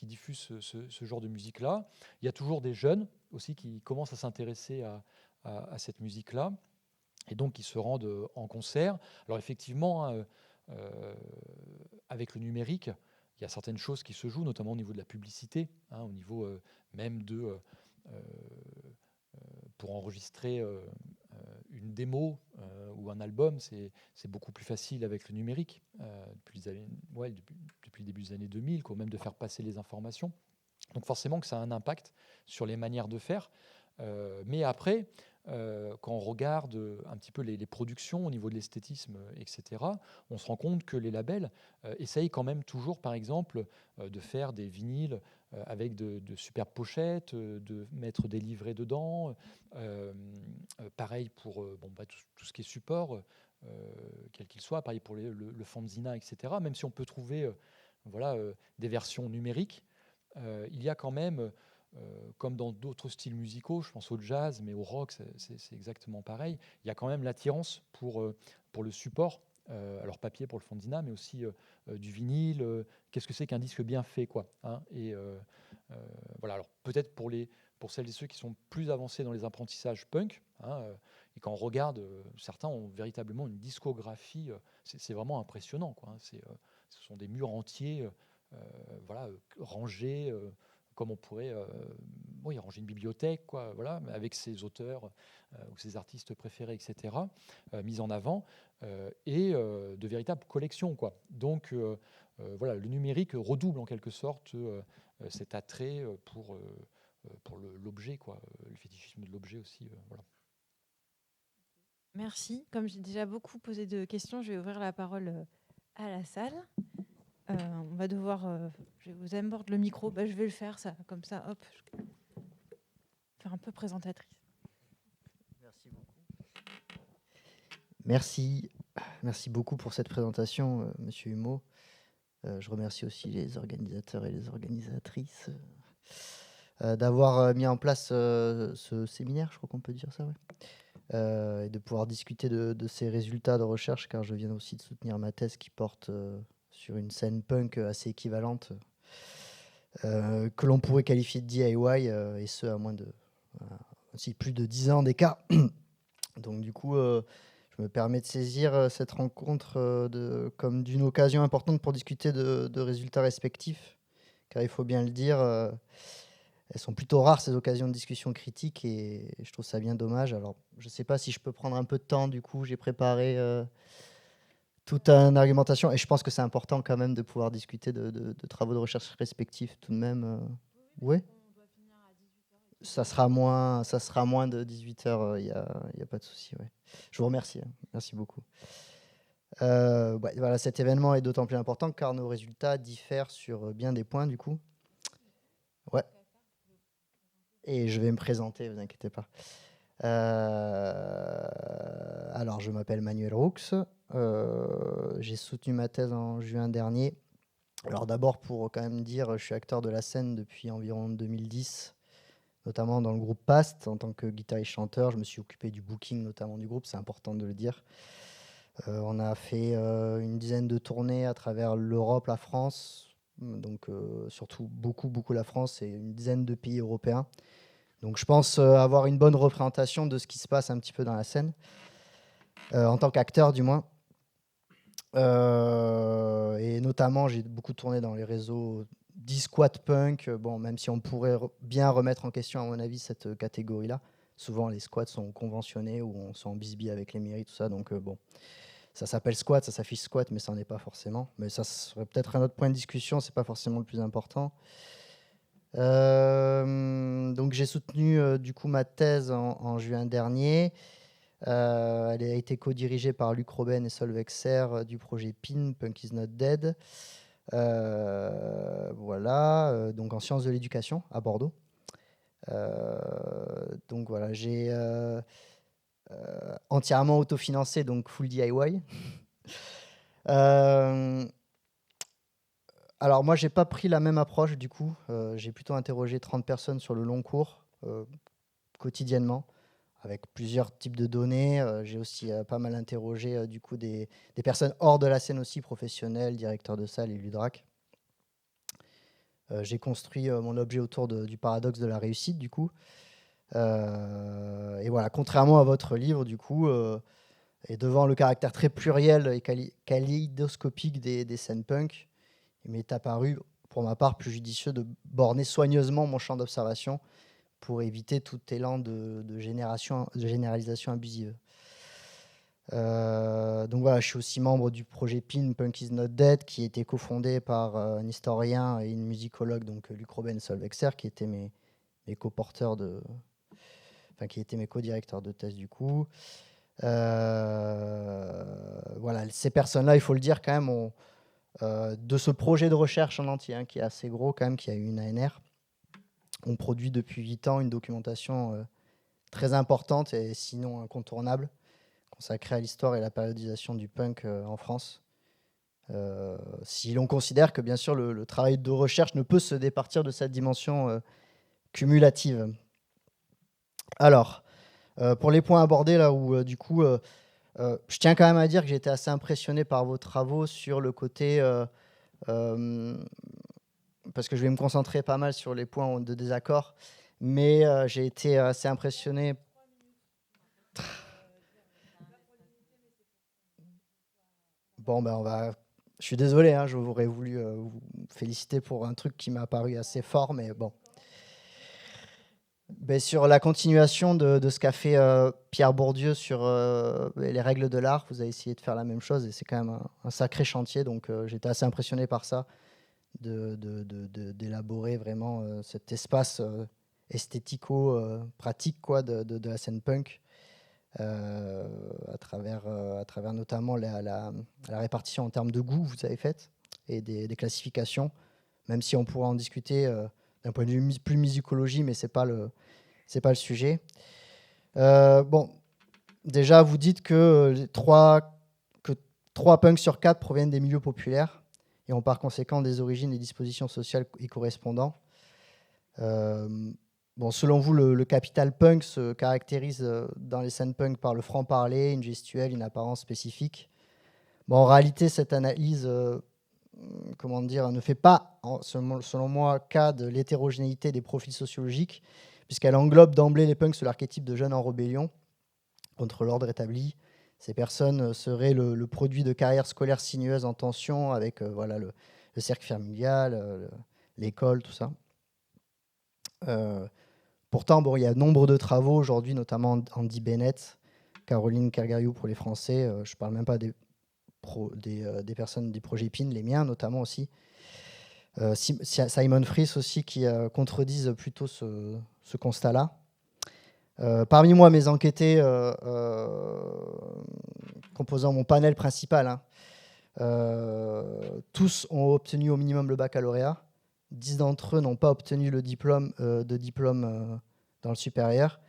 diffusent ce genre de musique-là. Il y a toujours des jeunes aussi qui commencent à s'intéresser à cette musique-là, et donc qui se rendent en concert. Alors effectivement, hein, avec le numérique, il y a certaines choses qui se jouent, notamment au niveau de la publicité, au niveau même de pour enregistrer une démo ou un album, c'est beaucoup plus facile avec le numérique depuis le début des années 2000, quoi, même de faire passer les informations. Donc forcément que ça a un impact sur les manières de faire. Mais après, quand on regarde un petit peu les productions au niveau de l'esthétisme, etc., on se rend compte que les labels essayent quand même toujours, par exemple, de faire des vinyles avec de superbes pochettes, de mettre des livrets dedans. Pareil pour tout ce qui est support, quel qu'il soit. Pareil pour le fanzina, etc. Même si on peut trouver des versions numériques, il y a quand même, comme dans d'autres styles musicaux, je pense au jazz, mais au rock, c'est exactement pareil, il y a quand même l'attirance pour le support, alors papier pour le Fondina, mais aussi du vinyle. Qu'est-ce que c'est qu'un disque bien fait, quoi, hein, et voilà, alors peut-être pour celles et ceux qui sont plus avancés dans les apprentissages punk, et quand on regarde, certains ont véritablement une discographie, c'est vraiment impressionnant, quoi, hein, ce sont des murs entiers, rangés, comme on pourrait ranger une bibliothèque, quoi, voilà, avec ses auteurs ou ses artistes préférés, etc., mis en avant, et de véritables collections, quoi. Donc voilà, le numérique redouble en quelque sorte cet attrait pour l'objet, quoi, le fétichisme de l'objet aussi. Voilà. Merci. Comme j'ai déjà beaucoup posé de questions, je vais ouvrir la parole à la salle. On va devoir... je vous aborde le micro. Je vais le faire, ça, comme ça. Hop. Faire un peu présentatrice. Merci beaucoup. Merci beaucoup pour cette présentation, Monsieur Humeau. Je remercie aussi les organisateurs et les organisatrices d'avoir mis en place ce séminaire, je crois qu'on peut dire ça, ouais. Et de pouvoir discuter de ces résultats de recherche, car je viens aussi de soutenir ma thèse qui porte sur une scène punk assez équivalente, que l'on pourrait qualifier de DIY, et ce à moins de plus de 10 ans d'écart. Donc du coup, je me permets de saisir cette rencontre comme d'une occasion importante pour discuter de résultats respectifs, car il faut bien le dire, elles sont plutôt rares ces occasions de discussion critique, et je trouve ça bien dommage. Alors, je ne sais pas si je peux prendre un peu de temps, du coup, j'ai préparé toute une argumentation, et je pense que c'est important quand même de pouvoir discuter de travaux de recherche respectifs tout de même. Oui. Ça sera moins de 18h, il y a pas de souci. Ouais. Je vous remercie. Merci beaucoup. Voilà, cet événement est d'autant plus important car nos résultats diffèrent sur bien des points, du coup. Ouais. Et je vais me présenter, vous inquiétez pas. Alors, je m'appelle Manuel Roux. J'ai soutenu ma thèse en juin dernier. Alors d'abord, pour quand même dire, je suis acteur de la scène depuis environ 2010, notamment dans le groupe PAST. En tant que guitariste-chanteur, je me suis occupé du booking, notamment du groupe, c'est important de le dire. On a fait une dizaine de tournées à travers l'Europe, la France, donc surtout beaucoup la France, et une dizaine de pays européens. Donc je pense avoir une bonne représentation de ce qui se passe un petit peu dans la scène, en tant qu'acteur du moins. Et notamment, j'ai beaucoup tourné dans les réseaux d'e-squat punk, même si on pourrait bien remettre en question, à mon avis, cette catégorie-là. Souvent, les squats sont conventionnés ou on sont en bisbille avec les mairies, tout ça. Donc, ça s'appelle squat, ça s'affiche squat, mais ça n'en est pas forcément. Mais ça serait peut-être un autre point de discussion, c'est pas forcément le plus important. Donc, j'ai soutenu du coup ma thèse en juin dernier. Elle a été co-dirigée par Luc Robben et Solveig Serre du projet PIN, Punk is not dead. Voilà, donc en sciences de l'éducation à Bordeaux. Donc voilà, j'ai entièrement autofinancé, donc full DIY. Alors moi, j'ai pas pris la même approche du coup. J'ai plutôt interrogé 30 personnes sur le long cours, quotidiennement, avec plusieurs types de données. J'ai aussi pas mal interrogé du coup des personnes hors de la scène aussi, professionnels, directeurs de salle et ludrac. J'ai construit mon objet autour du paradoxe de la réussite du coup. Et voilà, contrairement à votre livre du coup, Et devant le caractère très pluriel et kaléidoscopique des scènes punk, il m'est apparu, pour ma part, plus judicieux de borner soigneusement mon champ d'observation pour éviter tout élan de généralisation abusive. Donc voilà, je suis aussi membre du projet PIN, Punk is not dead, qui a été cofondé par un historien et une musicologue, donc Luc Robben et Solvexer, qui étaient mes co-porteurs qui étaient mes co-directeurs de thèse du coup. Voilà, ces personnes-là, il faut le dire quand même, de ce projet de recherche en entier, qui est assez gros quand même, qui a eu une ANR, on produit depuis 8 ans une documentation très importante et sinon incontournable, consacrée à l'histoire et la périodisation du punk en France. Si l'on considère que bien sûr le travail de recherche ne peut se départir de cette dimension cumulative. Alors, pour les points abordés là où du coup, je tiens quand même à dire que j'ai été assez impressionné par vos travaux sur le côté, parce que je vais me concentrer pas mal sur les points de désaccord, mais j'ai été assez impressionné. Bon, ben je suis désolé, je voudrais voulu vous féliciter pour un truc qui m'a paru assez fort, mais bon. Sur la continuation de ce qu'a fait Pierre Bourdieu sur les règles de l'art, vous avez essayé de faire la même chose et c'est quand même un sacré chantier, donc j'étais assez impressionné par ça, d'élaborer vraiment cet espace esthético-pratique de la scène punk. À travers notamment la répartition en termes de goût que vous avez faite et des classifications, même si on pourra en discuter d'un point de vue plus musicologie, mais c'est pas le sujet. Bon, déjà vous dites que 3 punks sur 4 proviennent des milieux populaires et ont par conséquent des origines et dispositions sociales y correspondant. Bon, selon vous, le capital punk se caractérise dans les scènes punk par le franc-parler, une gestuelle, une apparence spécifique. Bon, en réalité, cette analyse ne fait pas, selon moi, cas de l'hétérogénéité des profils sociologiques, puisqu'elle englobe d'emblée les punks sous l'archétype de jeunes en rébellion contre l'ordre établi. Ces personnes seraient le produit de carrières scolaires sinueuses en tension avec le cercle familial, l'école, tout ça. Pourtant, bon, il y a nombre de travaux aujourd'hui, notamment Andy Bennett, Caroline Kergariou pour les Français. Je ne parle même pas des personnes du projet PIN, les miens notamment aussi. Simon Fries aussi, qui contredisent plutôt ce constat-là. Parmi moi, mes enquêtés composant mon panel principal, tous ont obtenu au minimum le baccalauréat. 10 d'entre eux n'ont pas obtenu le diplôme dans le supérieur,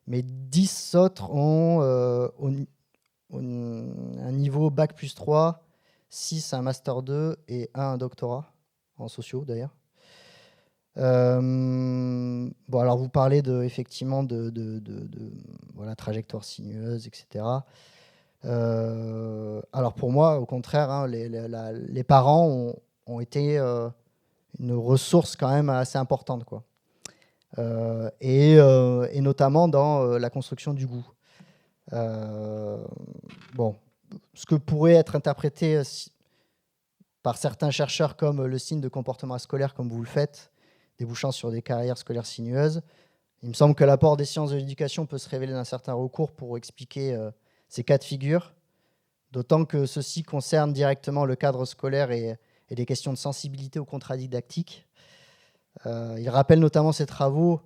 mais 10 autres ont un niveau Bac plus 3, 6 un Master 2 et 1 doctorat, en sociaux d'ailleurs. Bon, alors vous parlez effectivement de trajectoire sinueuse, etc. Alors pour moi, au contraire, les parents ont été une ressource quand même assez importante, quoi. Et notamment dans la construction du goût. Bon, ce que pourrait être interprété par certains chercheurs comme le signe de comportement scolaire, comme vous le faites, débouchant sur des carrières scolaires sinueuses, il me semble que l'apport des sciences de l'éducation peut se révéler d'un certain recours pour expliquer ces cas de figure, d'autant que ceci concerne directement le cadre scolaire et des questions de sensibilité au contrat didactique. Il rappelle notamment ces travaux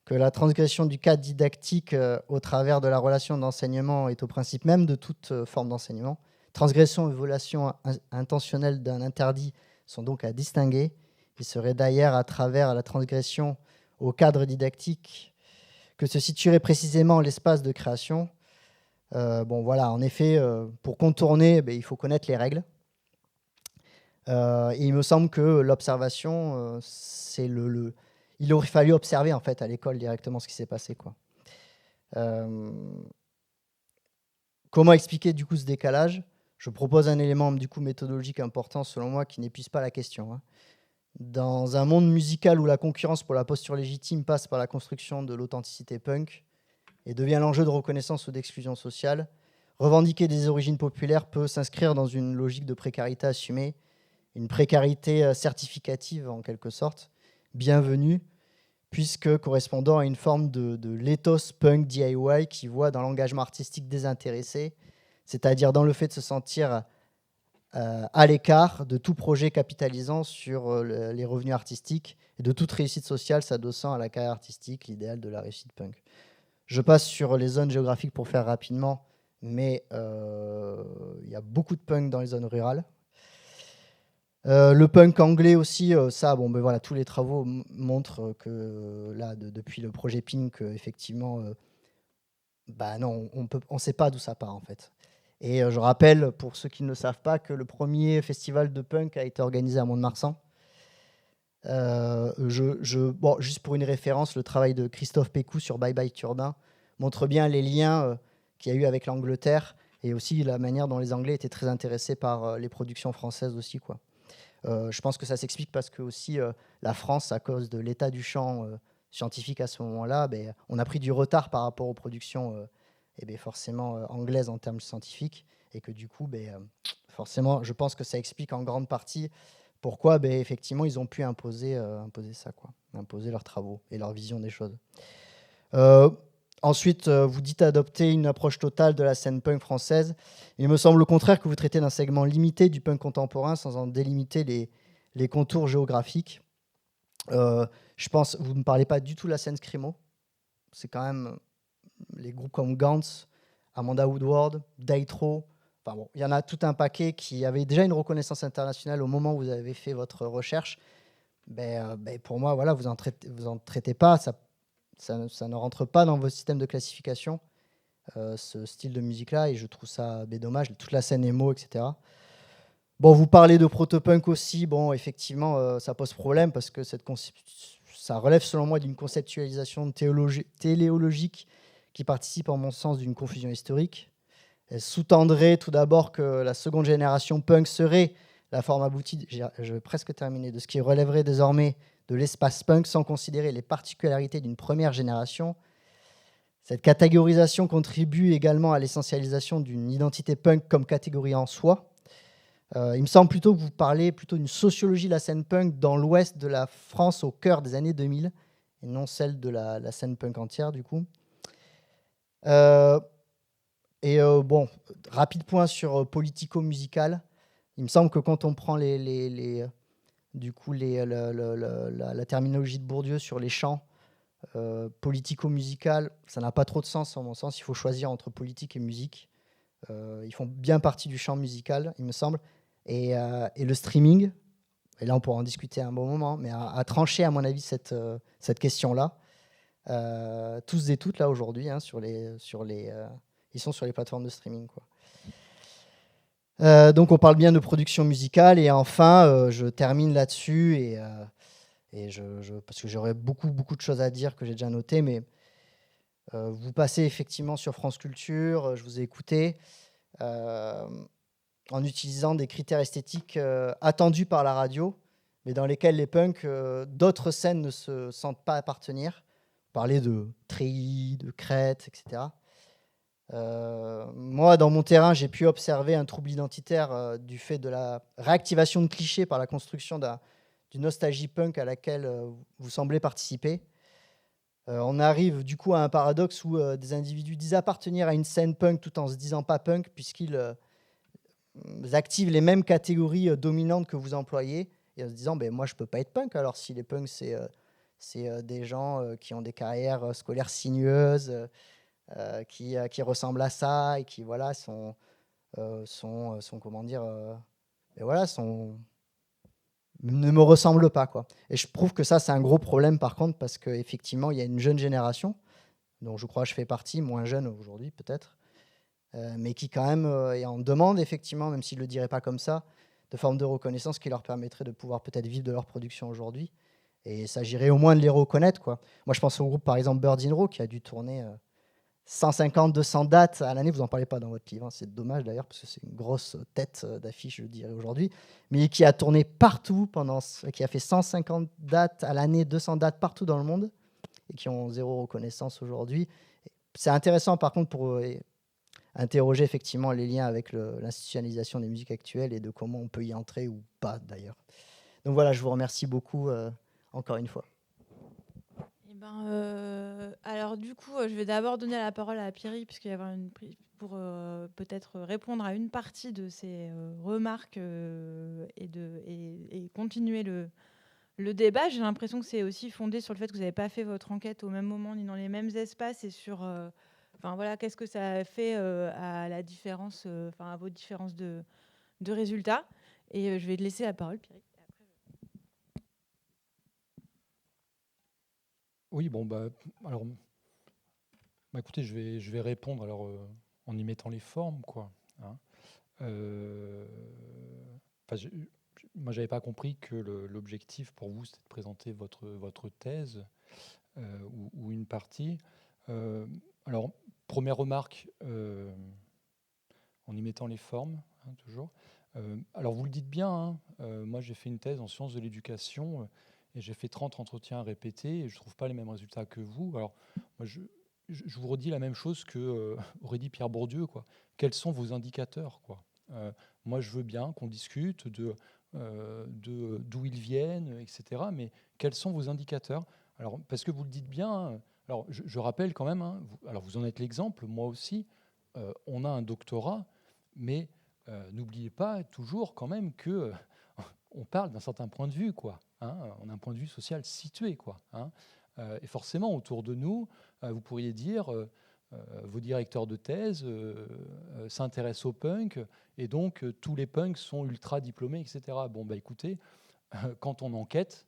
que la transgression du cadre didactique au travers de la relation d'enseignement est au principe même de toute forme d'enseignement. Transgression et violation intentionnelle d'un interdit sont donc à distinguer. Il serait d'ailleurs à travers la transgression au cadre didactique que se situerait précisément l'espace de création. Bon, voilà, en effet, pour contourner, il faut connaître les règles. Et il me semble que l'observation, c'est il aurait fallu observer en fait à l'école directement ce qui s'est passé, quoi. Comment expliquer du coup ce décalage ? Je propose un élément du coup méthodologique important selon moi qui n'épuise pas la question. Dans un monde musical où la concurrence pour la posture légitime passe par la construction de l'authenticité punk et devient l'enjeu de reconnaissance ou d'exclusion sociale, revendiquer des origines populaires peut s'inscrire dans une logique de précarité assumée, une précarité certificative en quelque sorte, bienvenue, puisque correspondant à une forme de l'éthos punk DIY qui voit dans l'engagement artistique désintéressé, c'est-à-dire dans le fait de se sentir à l'écart de tout projet capitalisant sur les revenus artistiques et de toute réussite sociale s'adossant à la carrière artistique, l'idéal de la réussite punk. Je passe sur les zones géographiques pour faire rapidement, mais il y a beaucoup de punk dans les zones rurales. Le punk anglais aussi, ça, bon, ben voilà, tous les travaux montrent que là, depuis le projet Pink, effectivement, bah non, on sait pas d'où ça part en fait. Et je rappelle, pour ceux qui ne le savent pas, que le premier festival de punk a été organisé à Mont-de-Marsan. Bon, juste pour une référence, le travail de Christophe Pécou sur Bye Bye Turbin montre bien les liens qu'il y a eu avec l'Angleterre et aussi la manière dont les Anglais étaient très intéressés par les productions françaises aussi, quoi. Je pense que ça s'explique parce que aussi la France, à cause de l'état du champ scientifique à ce moment-là, on a pris du retard par rapport aux productions forcément anglaises en termes scientifiques, et que du coup, forcément, je pense que ça explique en grande partie pourquoi effectivement ils ont pu imposer ça, quoi, imposer leurs travaux et leur vision des choses. Ensuite, vous dites adopter une approche totale de la scène punk française. Il me semble au contraire que vous traitez d'un segment limité du punk contemporain sans en délimiter les contours géographiques. Je pense que vous ne parlez pas du tout de la scène scrimo. C'est quand même les groupes comme Gantz, Amanda Woodward, Daitro. Enfin bon, il y en a tout un paquet qui avaient déjà une reconnaissance internationale au moment où vous avez fait votre recherche. Pour moi, voilà, vous en traitez pas. Ça ne rentre pas dans vos systèmes de classification, ce style de musique-là, et je trouve ça dommage, toute la scène émo, etc. Bon, vous parlez de protopunk aussi, bon, effectivement, ça pose problème, parce que ça relève, selon moi, d'une conceptualisation téléologique qui participe, en mon sens, d'une confusion historique. Elle sous-tendrait tout d'abord que la seconde génération punk serait la forme aboutie, je vais presque terminer, de ce qui relèverait désormais de l'espace punk sans considérer les particularités d'une première génération. Cette catégorisation contribue également à l'essentialisation d'une identité punk comme catégorie en soi. Il me semble plutôt que vous parlez plutôt d'une sociologie de la scène punk dans l'ouest de la France au cœur des années 2000, et non celle de la scène punk entière, du coup. Bon, rapide point sur politico-musical. Il me semble que quand on prend la terminologie de Bourdieu sur les chants politico-musical, ça n'a pas trop de sens, en mon sens. Il faut choisir entre politique et musique. Ils font bien partie du champ musical, il me semble. Et le streaming, et là on pourra en discuter à un bon moment, mais a tranché, à mon avis, cette question-là. Tous et toutes, là, aujourd'hui, hein, ils sont sur les plateformes de streaming, quoi. Donc on parle bien de production musicale, et enfin je termine là-dessus, parce que j'aurais beaucoup de choses à dire que j'ai déjà notées, mais vous passez effectivement sur France Culture, je vous ai écouté, en utilisant des critères esthétiques attendus par la radio, mais dans lesquels les punks d'autres scènes ne se sentent pas appartenir. Parler de treillis, de crêtes, etc. Moi, dans mon terrain, j'ai pu observer un trouble identitaire du fait de la réactivation de clichés par la construction d'une nostalgie punk à laquelle vous semblez participer. On arrive du coup à un paradoxe où des individus disent appartenir à une scène punk tout en se disant pas punk, puisqu'ils activent les mêmes catégories dominantes que vous employez, et en se disant moi je peux pas être punk, alors si les punks c'est des gens qui ont des carrières scolaires sinueuses, qui ressemblent à ça, et qui voilà sont comment dire, ne me ressemblent pas, quoi. Et je trouve que ça c'est un gros problème par contre, parce qu'effectivement il y a une jeune génération dont je crois que je fais partie, moins jeune aujourd'hui peut-être, mais qui quand même est en demande, effectivement, même s'ils ne le diraient pas comme ça, de formes de reconnaissance qui leur permettraient de pouvoir peut-être vivre de leur production aujourd'hui. Et il s'agirait au moins de les reconnaître, quoi. Moi, je pense au groupe, par exemple, Birds in Row, qui a dû tourner 150, 200 dates à l'année. Vous n'en parlez pas dans votre livre, hein. C'est dommage d'ailleurs, parce que c'est une grosse tête d'affiche, je dirais, aujourd'hui. Mais qui a tourné partout, qui a fait 150 dates à l'année, 200 dates partout dans le monde, et qui ont zéro reconnaissance aujourd'hui. C'est intéressant, par contre, interroger effectivement les liens avec l'institutionnalisation des musiques actuelles et de comment on peut y entrer ou pas d'ailleurs. Donc voilà, je vous remercie beaucoup encore une fois. Eh ben, alors du coup, je vais d'abord donner la parole à Pierry, puisqu'il va y avoir pour peut-être répondre à une partie de ces remarques et continuer le débat. J'ai l'impression que c'est aussi fondé sur le fait que vous n'avez pas fait votre enquête au même moment ni dans les mêmes espaces et sur, enfin voilà, qu'est-ce que ça a fait à la différence, enfin à vos différences de résultats. Et je vais te laisser la parole, Pierry. Oui, bon, alors, écoutez, je vais répondre alors en y mettant les formes, quoi. Hein. Moi, j'avais pas compris que l'objectif pour vous, c'était de présenter votre thèse ou une partie. Alors, première remarque, en y mettant les formes, hein, toujours. Alors, vous le dites bien, hein, moi, j'ai fait une thèse en sciences de l'éducation et j'ai fait 30 entretiens répétés et je trouve pas les mêmes résultats que vous. Alors, moi, je vous redis la même chose que aurait dit Pierre Bourdieu, quoi. Quels sont vos indicateurs, quoi? Moi, je veux bien qu'on discute d'où ils viennent, etc. Mais quels sont vos indicateurs? Alors, parce que vous le dites bien, hein, alors je rappelle quand même, hein, alors vous en êtes l'exemple, moi aussi, on a un doctorat, mais n'oubliez pas toujours quand même que on parle d'un certain point de vue, quoi. Hein, on a un point de vue social situé, quoi. Hein. Et forcément, autour de nous, vous pourriez dire, vos directeurs de thèse s'intéressent au punk, et donc tous les punks sont ultra diplômés, etc. Bon, bah écoutez, quand on enquête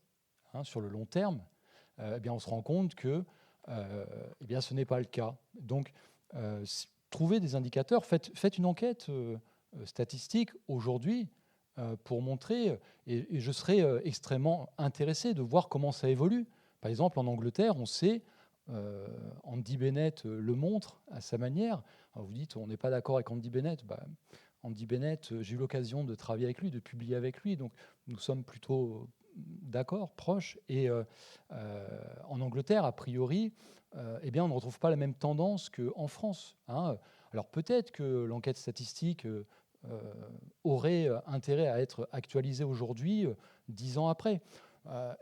hein, sur le long terme, eh bien, on se rend compte que eh bien, ce n'est pas le cas. Donc, trouvez des indicateurs, faites une enquête statistique aujourd'hui pour montrer, et je serais extrêmement intéressé de voir comment ça évolue. Par exemple, en Angleterre, on sait, Andy Bennett le montre à sa manière. Alors vous dites, on n'est pas d'accord avec Andy Bennett. Andy Bennett, j'ai eu l'occasion de travailler avec lui, de publier avec lui, donc nous sommes plutôt d'accord, proches. Et en Angleterre, a priori, eh bien, on ne retrouve pas la même tendance qu'en France. Hein. Alors peut-être que l'enquête statistique aurait intérêt à être actualisée aujourd'hui, 10 ans après.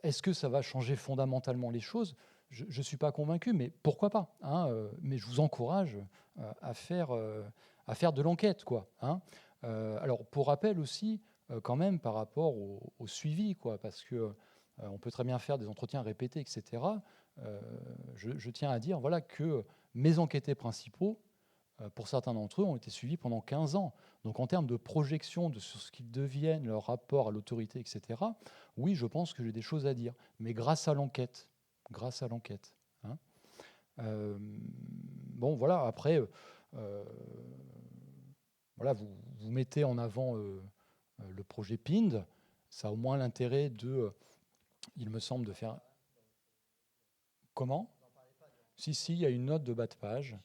Est-ce que ça va changer fondamentalement les choses? Je ne suis pas convaincu, mais pourquoi pas hein, mais je vous encourage à faire de l'enquête, quoi. Hein. Alors, pour rappel aussi, quand même, par rapport au suivi, quoi, parce que on peut très bien faire des entretiens répétés, etc. Je tiens à dire voilà, que mes enquêtés principaux, pour certains d'entre eux, ont été suivis pendant 15 ans. Donc, en termes de projection sur ce qu'ils deviennent, leur rapport à l'autorité, etc., oui, je pense que j'ai des choses à dire. Mais grâce à l'enquête. Hein. Bon, voilà, après, voilà, vous mettez en avant le projet PIND. Ça a au moins l'intérêt de, il me semble, de faire... Comment? Si, il y a une note de bas de page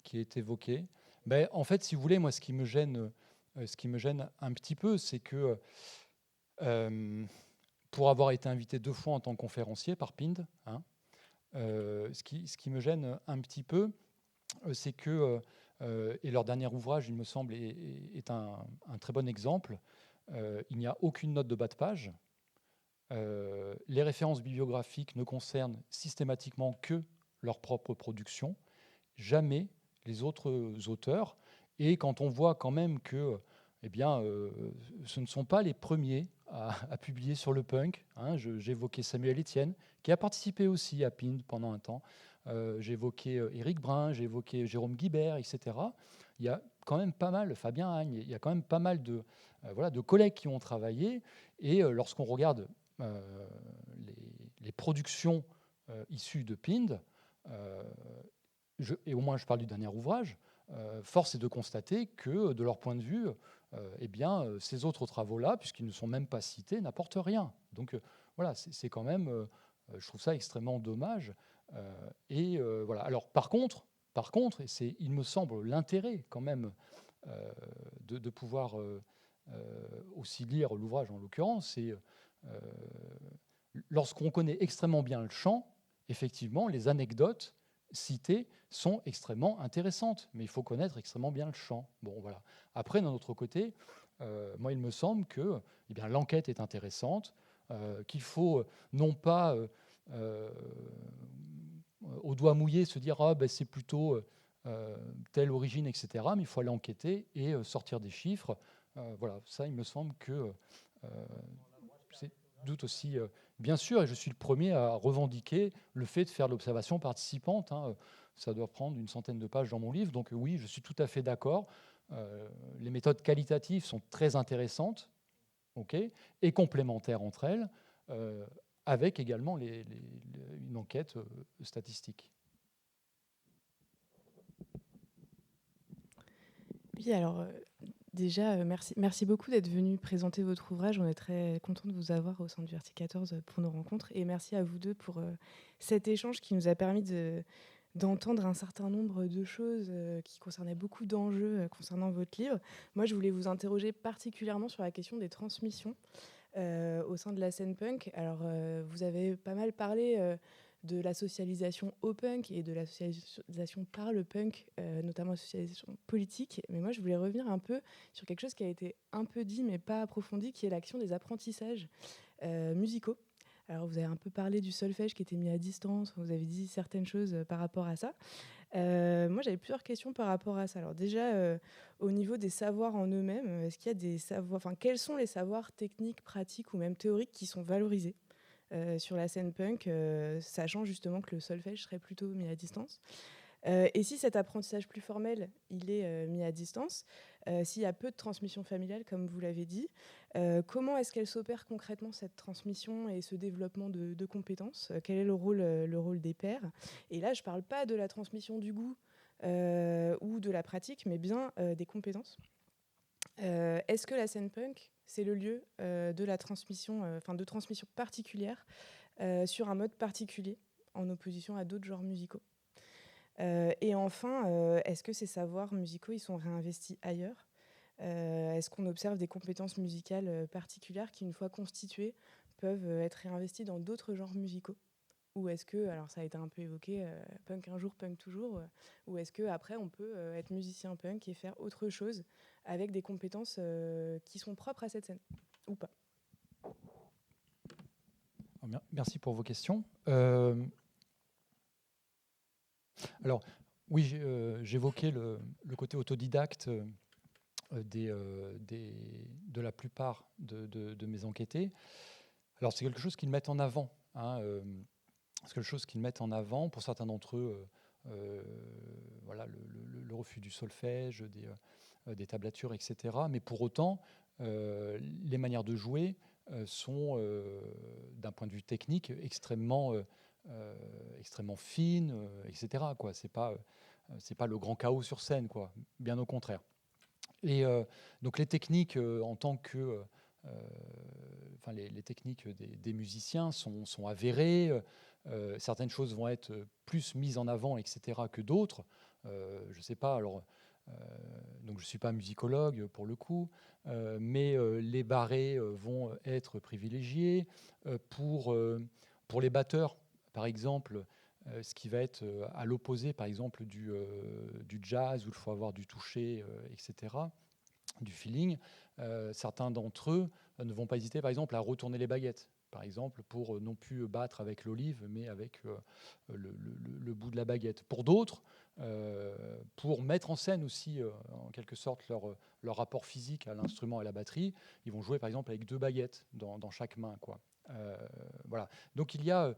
qui est évoquée. Ben, en fait, si vous voulez, moi, ce qui me gêne un petit peu, c'est que pour avoir été invité 2 fois en tant que conférencier par PIND, hein, ce qui me gêne un petit peu, c'est que, et leur dernier ouvrage, il me semble, est un très bon exemple, il n'y a aucune note de bas de page. Les références bibliographiques ne concernent systématiquement que leur propre production, jamais les autres auteurs. Et quand on voit quand même que eh bien, ce ne sont pas les premiers à publier sur le punk. Hein, j'évoquais Samuel Etienne, qui a participé aussi à PIND pendant un temps. J'évoquais Éric Brun, j'évoquais Jérôme Guibert, etc. Il y a quand même pas mal, Fabien Hagne, il y a quand même pas mal de, voilà, de collègues qui ont travaillé. Et lorsqu'on regarde les productions issues de PIND, et au moins je parle du dernier ouvrage, force est de constater que, de leur point de vue, eh bien, ces autres travaux-là, puisqu'ils ne sont même pas cités, n'apportent rien. Donc voilà, c'est quand même, je trouve ça extrêmement dommage. Et voilà. Alors par contre, et c'est, il me semble, l'intérêt quand même de pouvoir aussi lire l'ouvrage en l'occurrence, c'est lorsqu'on connaît extrêmement bien le champ, effectivement, les anecdotes citées sont extrêmement intéressantes, mais il faut connaître extrêmement bien le champ. Bon, voilà. Après, d'un autre côté, moi, il me semble que l'enquête est intéressante, qu'il faut non pas au doigt mouillé se dire c'est plutôt telle origine, etc. Mais il faut aller enquêter et sortir des chiffres. Voilà, ça, il me semble que c'est doute aussi, bien sûr, et je suis le premier à revendiquer le fait de faire de l'observation participante. Ça doit prendre une centaine de pages dans mon livre, donc oui, je suis tout à fait d'accord. Les méthodes qualitatives sont très intéressantes, et complémentaires entre elles, avec également une enquête statistique. Oui, alors déjà, merci beaucoup d'être venu présenter votre ouvrage. On est très content de vous avoir au sein du RT14 pour nos rencontres. Et merci à vous deux pour cet échange qui nous a permis d'entendre un certain nombre de choses qui concernaient beaucoup d'enjeux concernant votre livre. Moi, je voulais vous interroger particulièrement sur la question des transmissions au sein de la scène punk. Alors, vous avez pas mal parlé de la socialisation au punk et de la socialisation par le punk, notamment la socialisation politique. Mais moi, je voulais revenir un peu sur quelque chose qui a été un peu dit, mais pas approfondi, qui est l'action des apprentissages musicaux. Alors, vous avez un peu parlé du solfège qui était mis à distance, vous avez dit certaines choses par rapport à ça. Moi, j'avais plusieurs questions par rapport à ça. Alors déjà, au niveau des savoirs en eux-mêmes, est-ce qu'il y a des savoirs, quels sont les savoirs techniques, pratiques ou même théoriques qui sont valorisés sur la scène punk, sachant justement que le solfège serait plutôt mis à distance. Et si cet apprentissage plus formel, il est mis à distance, s'il y a peu de transmission familiale, comme vous l'avez dit, comment est-ce qu'elle s'opère concrètement, cette transmission et ce développement de compétences ? Quel est le rôle des pairs ? Et là, je ne parle pas de la transmission du goût ou de la pratique, mais bien des compétences. Est-ce que la scène punk, c'est le lieu de la transmission, de transmission particulière sur un mode particulier, en opposition à d'autres genres musicaux ? Et enfin, est-ce que ces savoirs musicaux, ils sont réinvestis ailleurs ? Est-ce qu'on observe des compétences musicales particulières qui, une fois constituées, peuvent être réinvesties dans d'autres genres musicaux ? Ou est-ce que, alors ça a été un peu évoqué, punk un jour, punk toujours, ou est-ce qu'après on peut être musicien punk et faire autre chose avec des compétences qui sont propres à cette scène, ou pas ? Merci pour vos questions. Alors, oui, j'évoquais le côté autodidacte de la plupart de mes enquêtés. Alors, c'est quelque chose qu'ils mettent en avant. C'est quelque chose qu'ils mettent en avant. Pour certains d'entre eux, le refus du solfège, des tablatures, etc. Mais pour autant, les manières de jouer sont, d'un point de vue technique, extrêmement fines, etc. C'est pas le grand chaos sur scène, quoi. Bien au contraire. Et donc les techniques en tant que les techniques des musiciens sont avérées. Certaines choses vont être plus mises en avant, etc., que d'autres. Je ne sais pas. Alors, donc je ne suis pas musicologue pour le coup, mais les barrés vont être privilégiés. Pour les batteurs, par exemple, ce qui va être à l'opposé, par exemple, du jazz, où il faut avoir du toucher, etc., du feeling, certains d'entre eux ne vont pas hésiter, par exemple, à retourner les baguettes, par exemple, pour non plus battre avec l'olive, mais avec le bout de la baguette. Pour d'autres, pour mettre en scène aussi, en quelque sorte, leur rapport physique à l'instrument et à la batterie, ils vont jouer, par exemple, avec 2 baguettes dans chaque main, quoi. Voilà. Donc il y a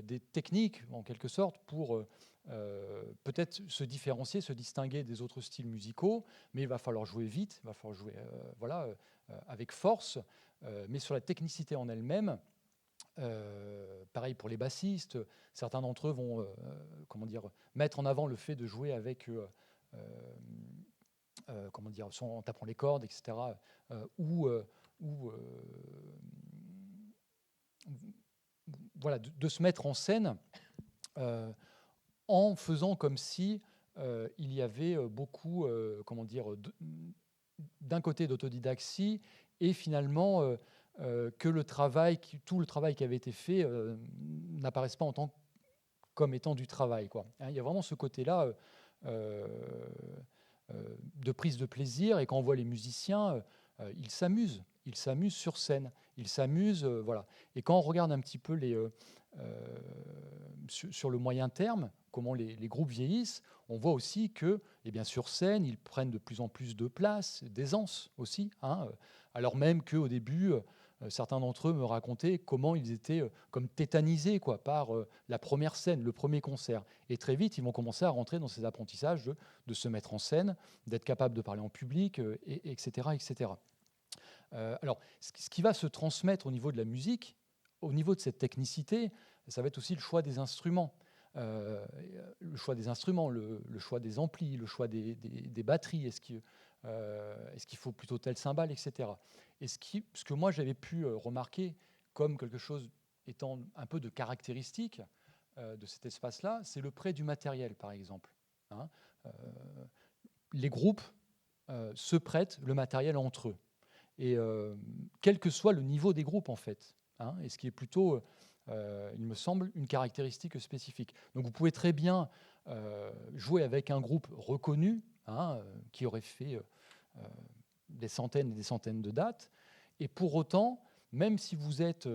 des techniques, en quelque sorte, pour peut-être se différencier, se distinguer des autres styles musicaux, mais il va falloir jouer vite, il va falloir jouer avec force, mais sur la technicité en elle-même, pareil pour les bassistes, certains d'entre eux vont mettre en avant le fait de jouer avec en tapant les cordes, etc., de se mettre en scène en faisant comme si il y avait beaucoup, d'un côté d'autodidaxie et finalement que tout le travail qui avait été fait n'apparaisse pas comme étant du travail, quoi. Hein, il y a vraiment ce côté-là de prise de plaisir, et quand on voit les musiciens, ils s'amusent sur scène, ils s'amusent, voilà. Et quand on regarde un petit peu sur le moyen terme, comment les groupes vieillissent, on voit aussi que, eh bien, sur scène, ils prennent de plus en plus de place, d'aisance aussi, hein, alors même qu'au début, certains d'entre eux me racontaient comment ils étaient comme tétanisés, quoi, par la première scène, le premier concert. Et très vite, ils vont commencer à rentrer dans ces apprentissages de se mettre en scène, d'être capable de parler en public, etc., etc. Alors, ce qui va se transmettre au niveau de la musique, au niveau de cette technicité, ça va être aussi le choix des instruments. Le choix des instruments, le choix des amplis, le choix des batteries. Est-ce qu'il faut plutôt tel cymbale, etc. Et ce que moi j'avais pu remarquer comme quelque chose étant un peu de caractéristique de cet espace-là, c'est le prêt du matériel, par exemple. Hein. Les groupes se prêtent le matériel entre eux. Et quel que soit le niveau des groupes, en fait. Hein, et ce qui est plutôt, il me semble, une caractéristique spécifique. Donc vous pouvez très bien jouer avec un groupe reconnu, hein, qui aurait fait des centaines et des centaines de dates, et pour autant, même si vous êtes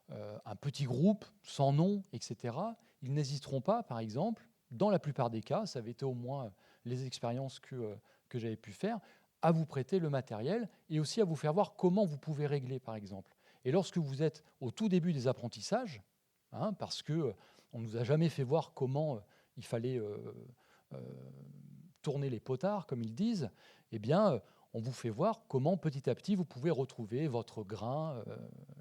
un petit groupe sans nom, etc., ils n'hésiteront pas, par exemple, dans la plupart des cas, ça avait été au moins les expériences que j'avais pu faire, à vous prêter le matériel et aussi à vous faire voir comment vous pouvez régler, par exemple. Et lorsque vous êtes au tout début des apprentissages, hein, parce qu'on ne nous a jamais fait voir comment il fallait tourner les potards, comme ils disent, eh bien, on vous fait voir comment petit à petit vous pouvez retrouver votre grain,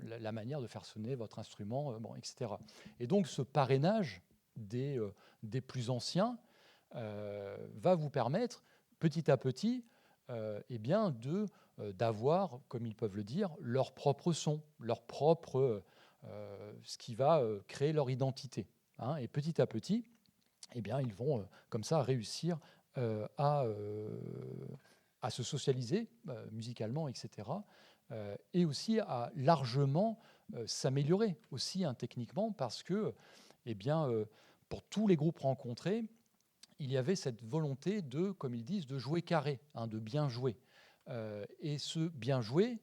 la manière de faire sonner votre instrument, bon, etc. Et donc ce parrainage des plus anciens va vous permettre petit à petit eh bien d'avoir, comme ils peuvent le dire, leur propre son, leur propre, ce qui va créer leur identité. Hein. Et petit à petit, eh bien, ils vont comme ça réussir à se socialiser musicalement, etc. Et aussi à largement s'améliorer aussi, hein, techniquement, parce que, eh bien, pour tous les groupes rencontrés, il y avait cette volonté de, comme ils disent, de jouer carré, hein, de bien jouer. Et ce bien jouer,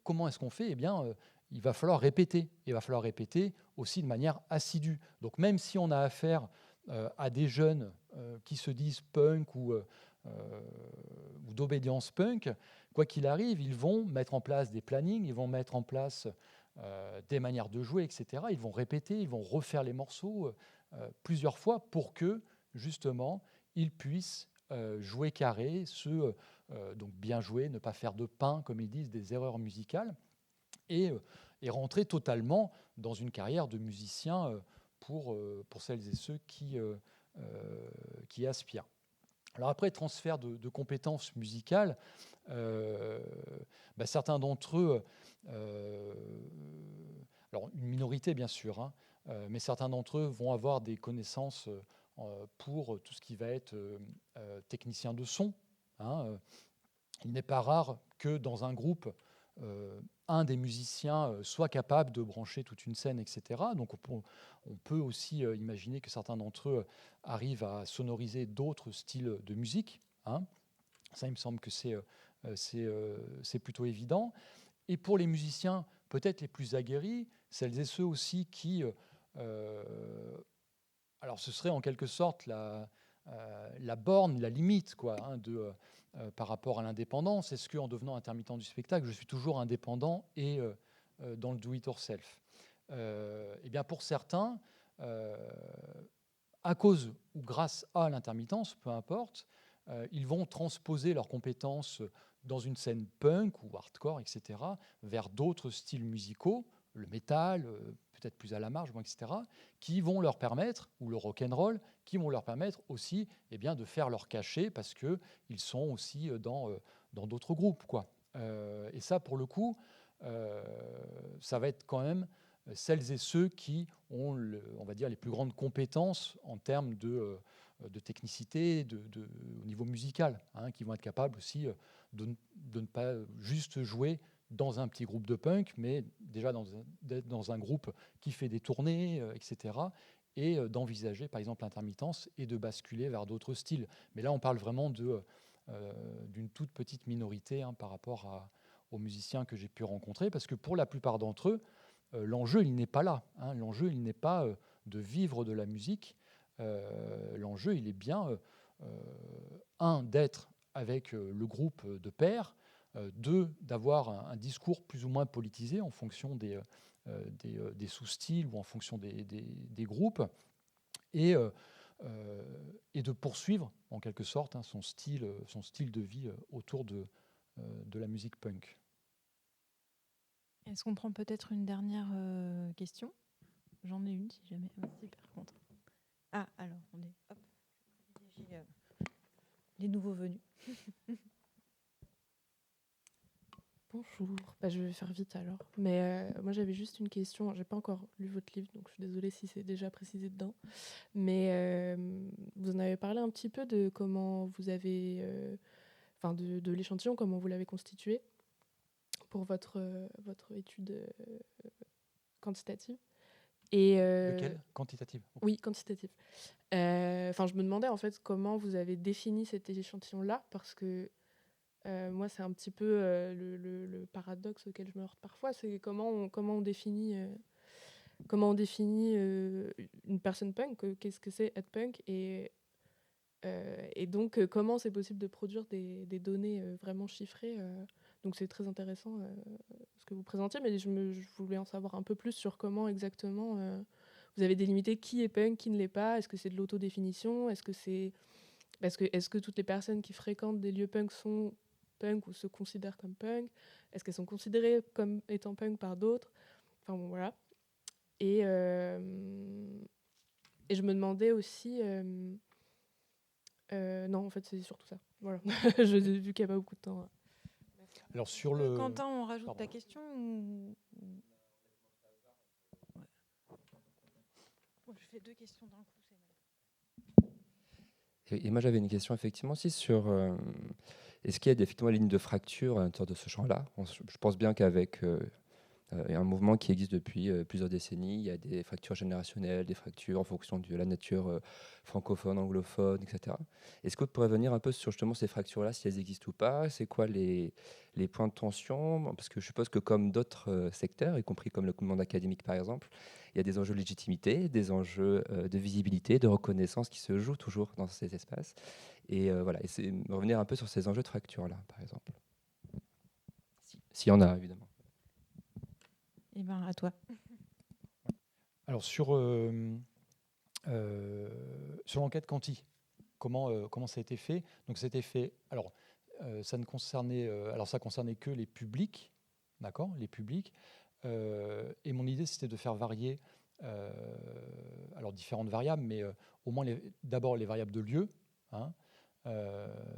comment est-ce qu'on fait ? Eh bien, il va falloir répéter. Il va falloir répéter aussi de manière assidue. Donc même si on a affaire à des jeunes qui se disent punk ou d'obédience punk, quoi qu'il arrive, ils vont mettre en place des plannings, ils vont mettre en place des manières de jouer, etc. Ils vont répéter, ils vont refaire les morceaux plusieurs fois pour que, justement, ils puissent jouer carré, donc bien jouer, ne pas faire de pain, comme ils disent, des erreurs musicales, et rentrer totalement dans une carrière de musicien pour celles et ceux qui aspirent. Alors après, transfert de compétences musicales, certains d'entre eux, alors une minorité bien sûr, hein, mais certains d'entre eux vont avoir des connaissances pour tout ce qui va être technicien de son. Hein. Il n'est pas rare que dans un groupe, un des musiciens soit capable de brancher toute une scène, etc. Donc on peut aussi imaginer que certains d'entre eux arrivent à sonoriser d'autres styles de musique. Hein. Ça, il me semble que c'est plutôt évident. Et pour les musiciens peut-être les plus aguerris, celles et ceux aussi qui... alors ce serait en quelque sorte la borne, la limite, quoi, hein, par rapport à l'indépendance. Est-ce qu'en devenant intermittent du spectacle, je suis toujours indépendant et dans le do-it-yourself ? Eh bien, pour certains, à cause ou grâce à l'intermittence, peu importe, ils vont transposer leurs compétences dans une scène punk ou hardcore, etc., vers d'autres styles musicaux, le métal, peut-être plus à la marge, etc., qui vont leur permettre, ou le rock'n'roll, qui vont leur permettre aussi, eh bien, de faire leur cachet parce qu'ils sont aussi dans d'autres groupes, quoi. Et ça, pour le coup, ça va être quand même celles et ceux qui ont, on va dire, les plus grandes compétences en termes de technicité, au niveau musical, hein, qui vont être capables aussi de ne pas juste jouer dans un petit groupe de punk, mais déjà dans un groupe qui fait des tournées, etc., et d'envisager par exemple l'intermittence et de basculer vers d'autres styles. Mais là, on parle vraiment d'une toute petite minorité par rapport aux musiciens que j'ai pu rencontrer, parce que pour la plupart d'entre eux, l'enjeu, il n'est pas là. L'enjeu, il n'est pas de vivre de la musique. L'enjeu, il est bien, d'être avec le groupe de pairs, d'avoir un discours plus ou moins politisé en fonction des sous-styles ou en fonction des groupes, et de poursuivre en quelque sorte son style de vie autour de la musique punk. Est-ce qu'on prend peut-être une dernière question? J'en ai une, si jamais. Vas-y, par contre. Ah, alors, on est... Hop. J'ai les nouveaux venus. Bonjour, je vais faire vite alors. Mais moi j'avais juste une question. J'ai pas encore lu votre livre, donc je suis désolée si c'est déjà précisé dedans. Mais vous en avez parlé un petit peu de comment vous avez, de l'échantillon, comment vous l'avez constitué pour votre étude quantitative. Et Lequel? Quantitative? Oui, quantitative. Je me demandais en fait comment vous avez défini cet échantillon-là, parce que moi, c'est un petit peu le paradoxe auquel je me heurte parfois, c'est comment on définit une personne punk, qu'est-ce que c'est être punk, et donc comment c'est possible de produire des données vraiment chiffrées. Donc c'est très intéressant ce que vous présentiez, mais je voulais en savoir un peu plus sur comment exactement vous avez délimité qui est punk, qui ne l'est pas. Est-ce que c'est de l'autodéfinition? Est-ce que toutes les personnes qui fréquentent des lieux punk sont punk ou se considèrent comme punk? Est-ce qu'elles sont considérées comme étant punk par d'autres? Enfin bon, voilà. Et je me demandais aussi... non, en fait, c'est surtout ça. Voilà. Vu qu'il n'y a pas beaucoup de temps. Alors sur le... Quentin, on rajoute Pardon. ta question ou... Ouais. Je fais 2 questions d'un coup, c'est mal. Et moi, j'avais une question effectivement aussi sur est-ce qu'il y a effectivement une ligne de fracture à l'intérieur de ce champ-là? Je pense bien qu'avec un mouvement qui existe depuis plusieurs décennies, il y a des fractures générationnelles, des fractures en fonction de la nature francophone, anglophone, etc. Est-ce que vous pourrez venir un peu sur justement ces fractures-là, si elles existent ou pas? C'est quoi les points de tension? Parce que je suppose que comme d'autres secteurs, y compris comme le monde académique par exemple, il y a des enjeux de légitimité, des enjeux de visibilité, de reconnaissance qui se jouent toujours dans ces espaces. Et voilà, et c'est revenir un peu sur ces enjeux de fracture-là, par exemple. S'il y en a, évidemment. Eh bien, à toi. Alors sur l'enquête Quanti, comment ça a été fait? Donc c'était fait. Alors ça concernait que les publics, d'accord, les publics. Et mon idée c'était de faire varier, alors différentes variables, mais au moins d'abord les variables de lieu.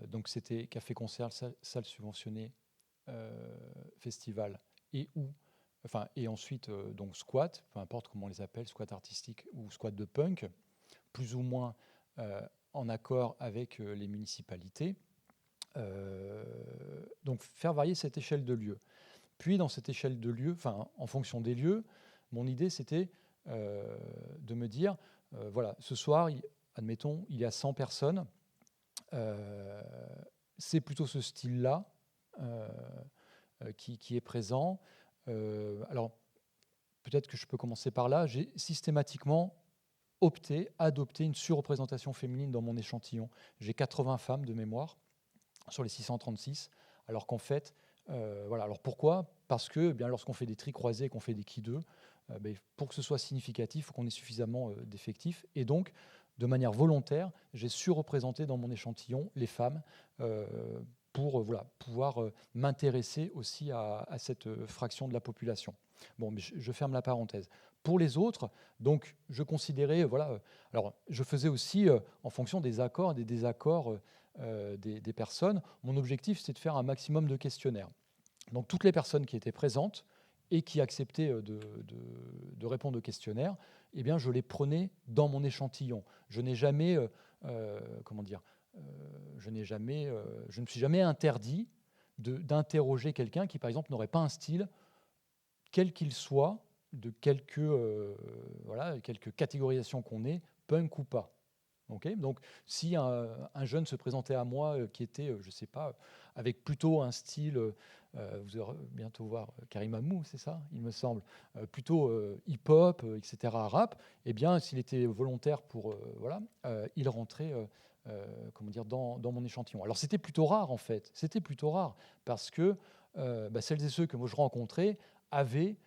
Donc c'était café concert, salle subventionnée, festival et ensuite donc squat, peu importe comment on les appelle, squat artistique ou squat de punk, plus ou moins en accord avec les municipalités. Donc faire varier cette échelle de lieux. Puis dans cette échelle de lieux, en fonction des lieux, mon idée c'était de me dire, voilà, ce soir, admettons, il y a 100 personnes, c'est plutôt ce style-là qui est présent. Alors, peut-être que je peux commencer par là. J'ai systématiquement adopté une surreprésentation féminine dans mon échantillon. J'ai 80 femmes de mémoire sur les 636, alors qu'en fait, voilà. Alors pourquoi? Parce que lorsqu'on fait des tris croisés, qu'on fait des qui deux, pour que ce soit significatif, il faut qu'on ait suffisamment d'effectifs. Et donc, de manière volontaire, j'ai surreprésenté dans mon échantillon les femmes pour pouvoir m'intéresser aussi à cette fraction de la population. Bon, mais je ferme la parenthèse. Pour les autres, donc, je considérais, alors je faisais aussi en fonction des accords et des désaccords des personnes. Mon objectif, c'est de faire un maximum de questionnaires. Donc, toutes les personnes qui étaient présentes et qui acceptaient de répondre au questionnaire, eh bien, je les prenais dans mon échantillon. Je n'ai jamais, je ne me suis jamais interdit d'interroger quelqu'un qui, par exemple, n'aurait pas un style, quel qu'il soit, de quelques, quelques catégorisations qu'on ait, punk ou pas. Okay, donc, si un jeune se présentait à moi qui était, je ne sais pas, avec plutôt un style, vous allez bientôt voir Karim Amou, c'est ça, il me semble, plutôt hip-hop, etc., rap, eh bien, s'il était volontaire pour, il rentrait, dans mon échantillon. Alors, c'était plutôt rare, en fait. C'était plutôt rare, parce que celles et ceux que moi je rencontrais avaient,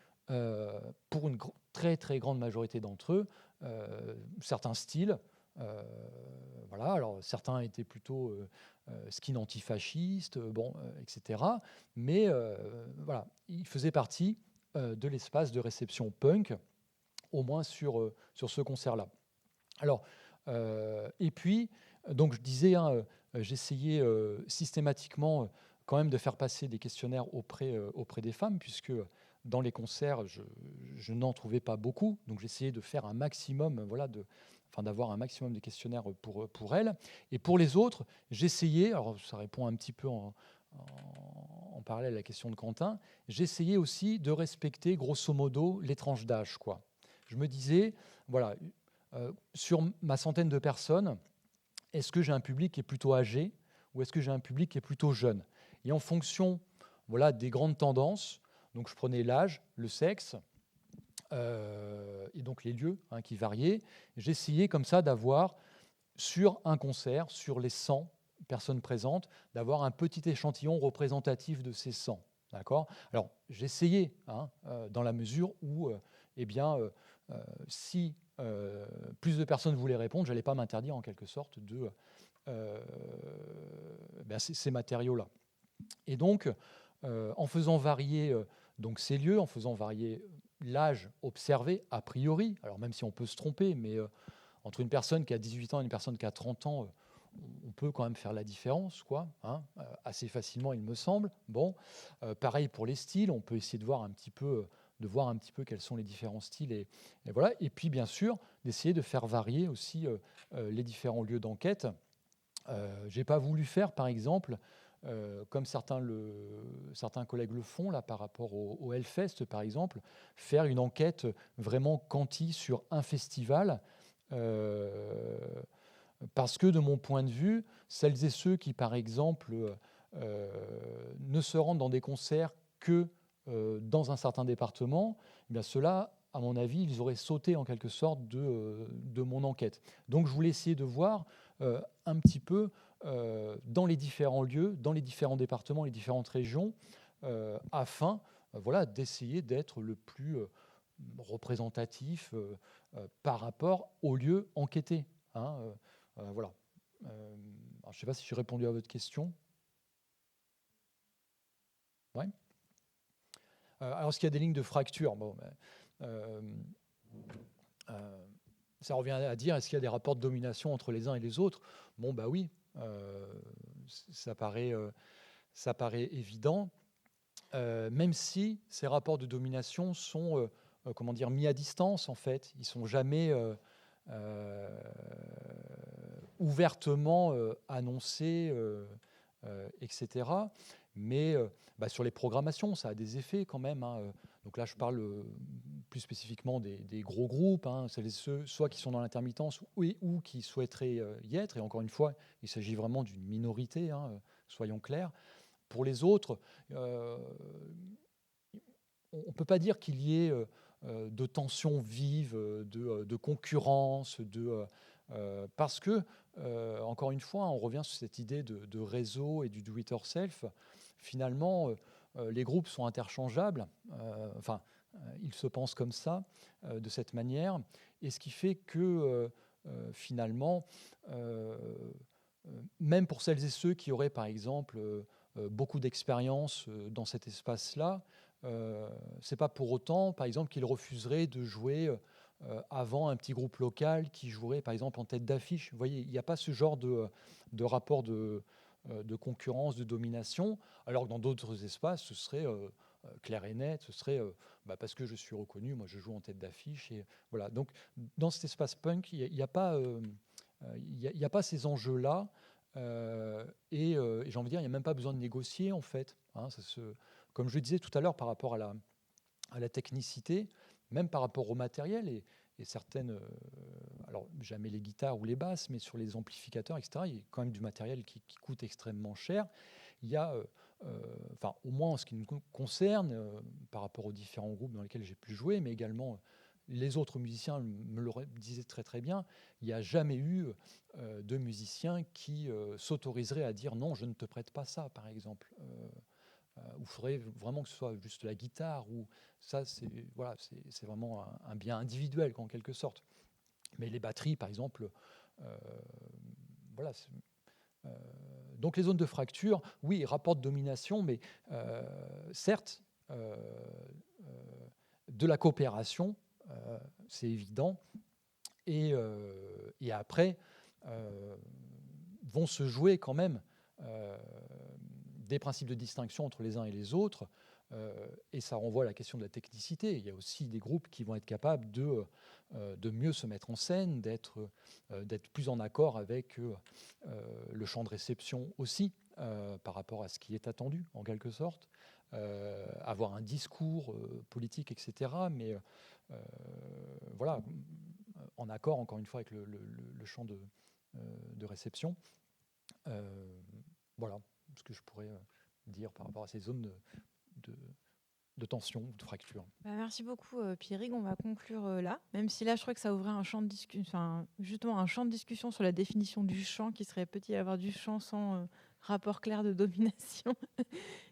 pour une très, très grande majorité d'entre eux, certains styles. Alors certains étaient plutôt skin antifascistes, etc. Mais ils faisaient partie de l'espace de réception punk, au moins sur ce concert-là. Alors, et puis, donc je disais, j'essayais systématiquement quand même de faire passer des questionnaires auprès des femmes, puisque dans les concerts, je n'en trouvais pas beaucoup, donc j'essayais de faire un maximum, d'avoir un maximum de questionnaires pour elles. Et pour les autres, j'essayais, alors ça répond un petit peu en parallèle à la question de Quentin, j'essayais aussi de respecter grosso modo les tranches d'âge, quoi. Je me disais, sur ma centaine de personnes, est-ce que j'ai un public qui est plutôt âgé ou est-ce que j'ai un public qui est plutôt jeune? Et en fonction des grandes tendances, donc je prenais l'âge, le sexe, et donc les lieux qui variaient, j'essayais comme ça d'avoir, sur un concert, sur les 100 personnes présentes, d'avoir un petit échantillon représentatif de ces 100. D'accord ? Alors, j'essayais, dans la mesure où, si plus de personnes voulaient répondre, je n'allais pas m'interdire en quelque sorte de ces matériaux-là. Et donc, en faisant varier donc ces lieux, en faisant varier l'âge observé a priori, alors même si on peut se tromper, mais entre une personne qui a 18 ans et une personne qui a 30 ans, on peut quand même faire la différence, assez facilement, il me semble. Bon, pareil pour les styles, on peut essayer de voir un petit peu quels sont les différents styles, et voilà. Et puis, bien sûr, d'essayer de faire varier aussi les différents lieux d'enquête. J'ai pas voulu faire, par exemple, comme certains collègues le font là par rapport au Hellfest, par exemple, faire une enquête vraiment quanti sur un festival, parce que de mon point de vue, celles et ceux qui, par exemple, ne se rendent dans des concerts que dans un certain département, eh bien ceux-là, à mon avis, ils auraient sauté en quelque sorte de mon enquête. Donc je voulais essayer de voir un petit peu dans les différents lieux, dans les différents départements, les différentes régions, afin d'essayer d'être le plus représentatif par rapport aux lieux enquêtés. Alors, je ne sais pas si j'ai répondu à votre question. Ouais. Alors, est-ce qu'il y a des lignes de fracture? Ça revient à dire, est-ce qu'il y a des rapports de domination entre les uns et les autres? Oui, ça paraît évident, même si ces rapports de domination sont mis à distance, en fait. Ils ne sont jamais ouvertement annoncés, etc. Mais sur les programmations, ça a des effets quand même. Donc là, je parle plus spécifiquement des gros groupes, ceux soit qui sont dans l'intermittence ou qui souhaiteraient y être. Et encore une fois, il s'agit vraiment d'une minorité, soyons clairs. Pour les autres, on ne peut pas dire qu'il y ait de tensions vives, de concurrence, parce que, encore une fois, on revient sur cette idée de réseau et du do-it-yourself. Finalement, les groupes sont interchangeables, ils se pensent comme ça, de cette manière, et ce qui fait que, finalement, même pour celles et ceux qui auraient, par exemple, beaucoup d'expérience dans cet espace-là, c'est pas pour autant, par exemple, qu'ils refuseraient de jouer avant un petit groupe local qui jouerait, par exemple, en tête d'affiche. Vous voyez, il n'y a pas ce genre de rapport de concurrence, de domination, alors que dans d'autres espaces, ce serait clair et net, ce serait parce que je suis reconnu, moi je joue en tête d'affiche. Et voilà. Donc, dans cet espace punk, il n'y a pas ces enjeux-là, et j'ai envie de dire, il n'y a même pas besoin de négocier, en fait. Comme je le disais tout à l'heure par rapport à la technicité, même par rapport au matériel et certaines, alors jamais les guitares ou les basses, mais sur les amplificateurs, etc., il y a quand même du matériel qui coûte extrêmement cher. Il y a, enfin, au moins en ce qui nous concerne, par rapport aux différents groupes dans lesquels j'ai pu jouer, mais également les autres musiciens me le disaient très très bien, il n'y a jamais eu de musicien qui s'autoriserait à dire non, je ne te prête pas ça, par exemple. Où il faudrait vraiment que ce soit juste la guitare, ou ça, c'est voilà, c'est vraiment un bien individuel en quelque sorte. Mais les batteries, par exemple, voilà. Donc les zones de fracture, oui, rapport de domination, mais certes, de la coopération, c'est évident, et après vont se jouer quand même des principes de distinction entre les uns et les autres, et ça renvoie à la question de la technicité. Il y a aussi des groupes qui vont être capables de mieux se mettre en scène, d'être plus en accord avec le champ de réception aussi, par rapport à ce qui est attendu, en quelque sorte, avoir un discours politique, etc., mais voilà, en accord, encore une fois, avec le champ de réception. Voilà ce que je pourrais dire par rapport à ces zones de tension ou de fracture. Merci beaucoup, Pierrick. On va conclure là, même si là, je crois que ça ouvrait un champ de discussion, justement un champ de discussion sur la définition du chant, qui serait peut-il y avoir du chant sans rapport clair de domination.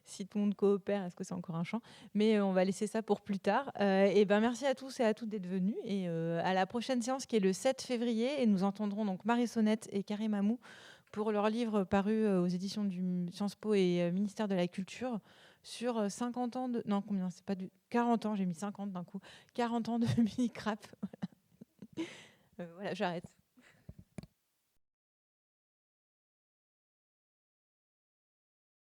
Si tout le monde coopère, est-ce que c'est encore un chant? Mais on va laisser ça pour plus tard. Et ben, merci à tous et à toutes d'être venus. Et à la prochaine séance qui est le 7 février. Et nous entendrons donc Marie Sonnette et Karim Amou pour leur livre paru aux éditions du Sciences Po et ministère de la Culture sur 50 ans de... Non, combien? C'est pas du... 40 ans, j'ai mis 50 d'un coup. 40 ans de musique rap. Voilà, j'arrête.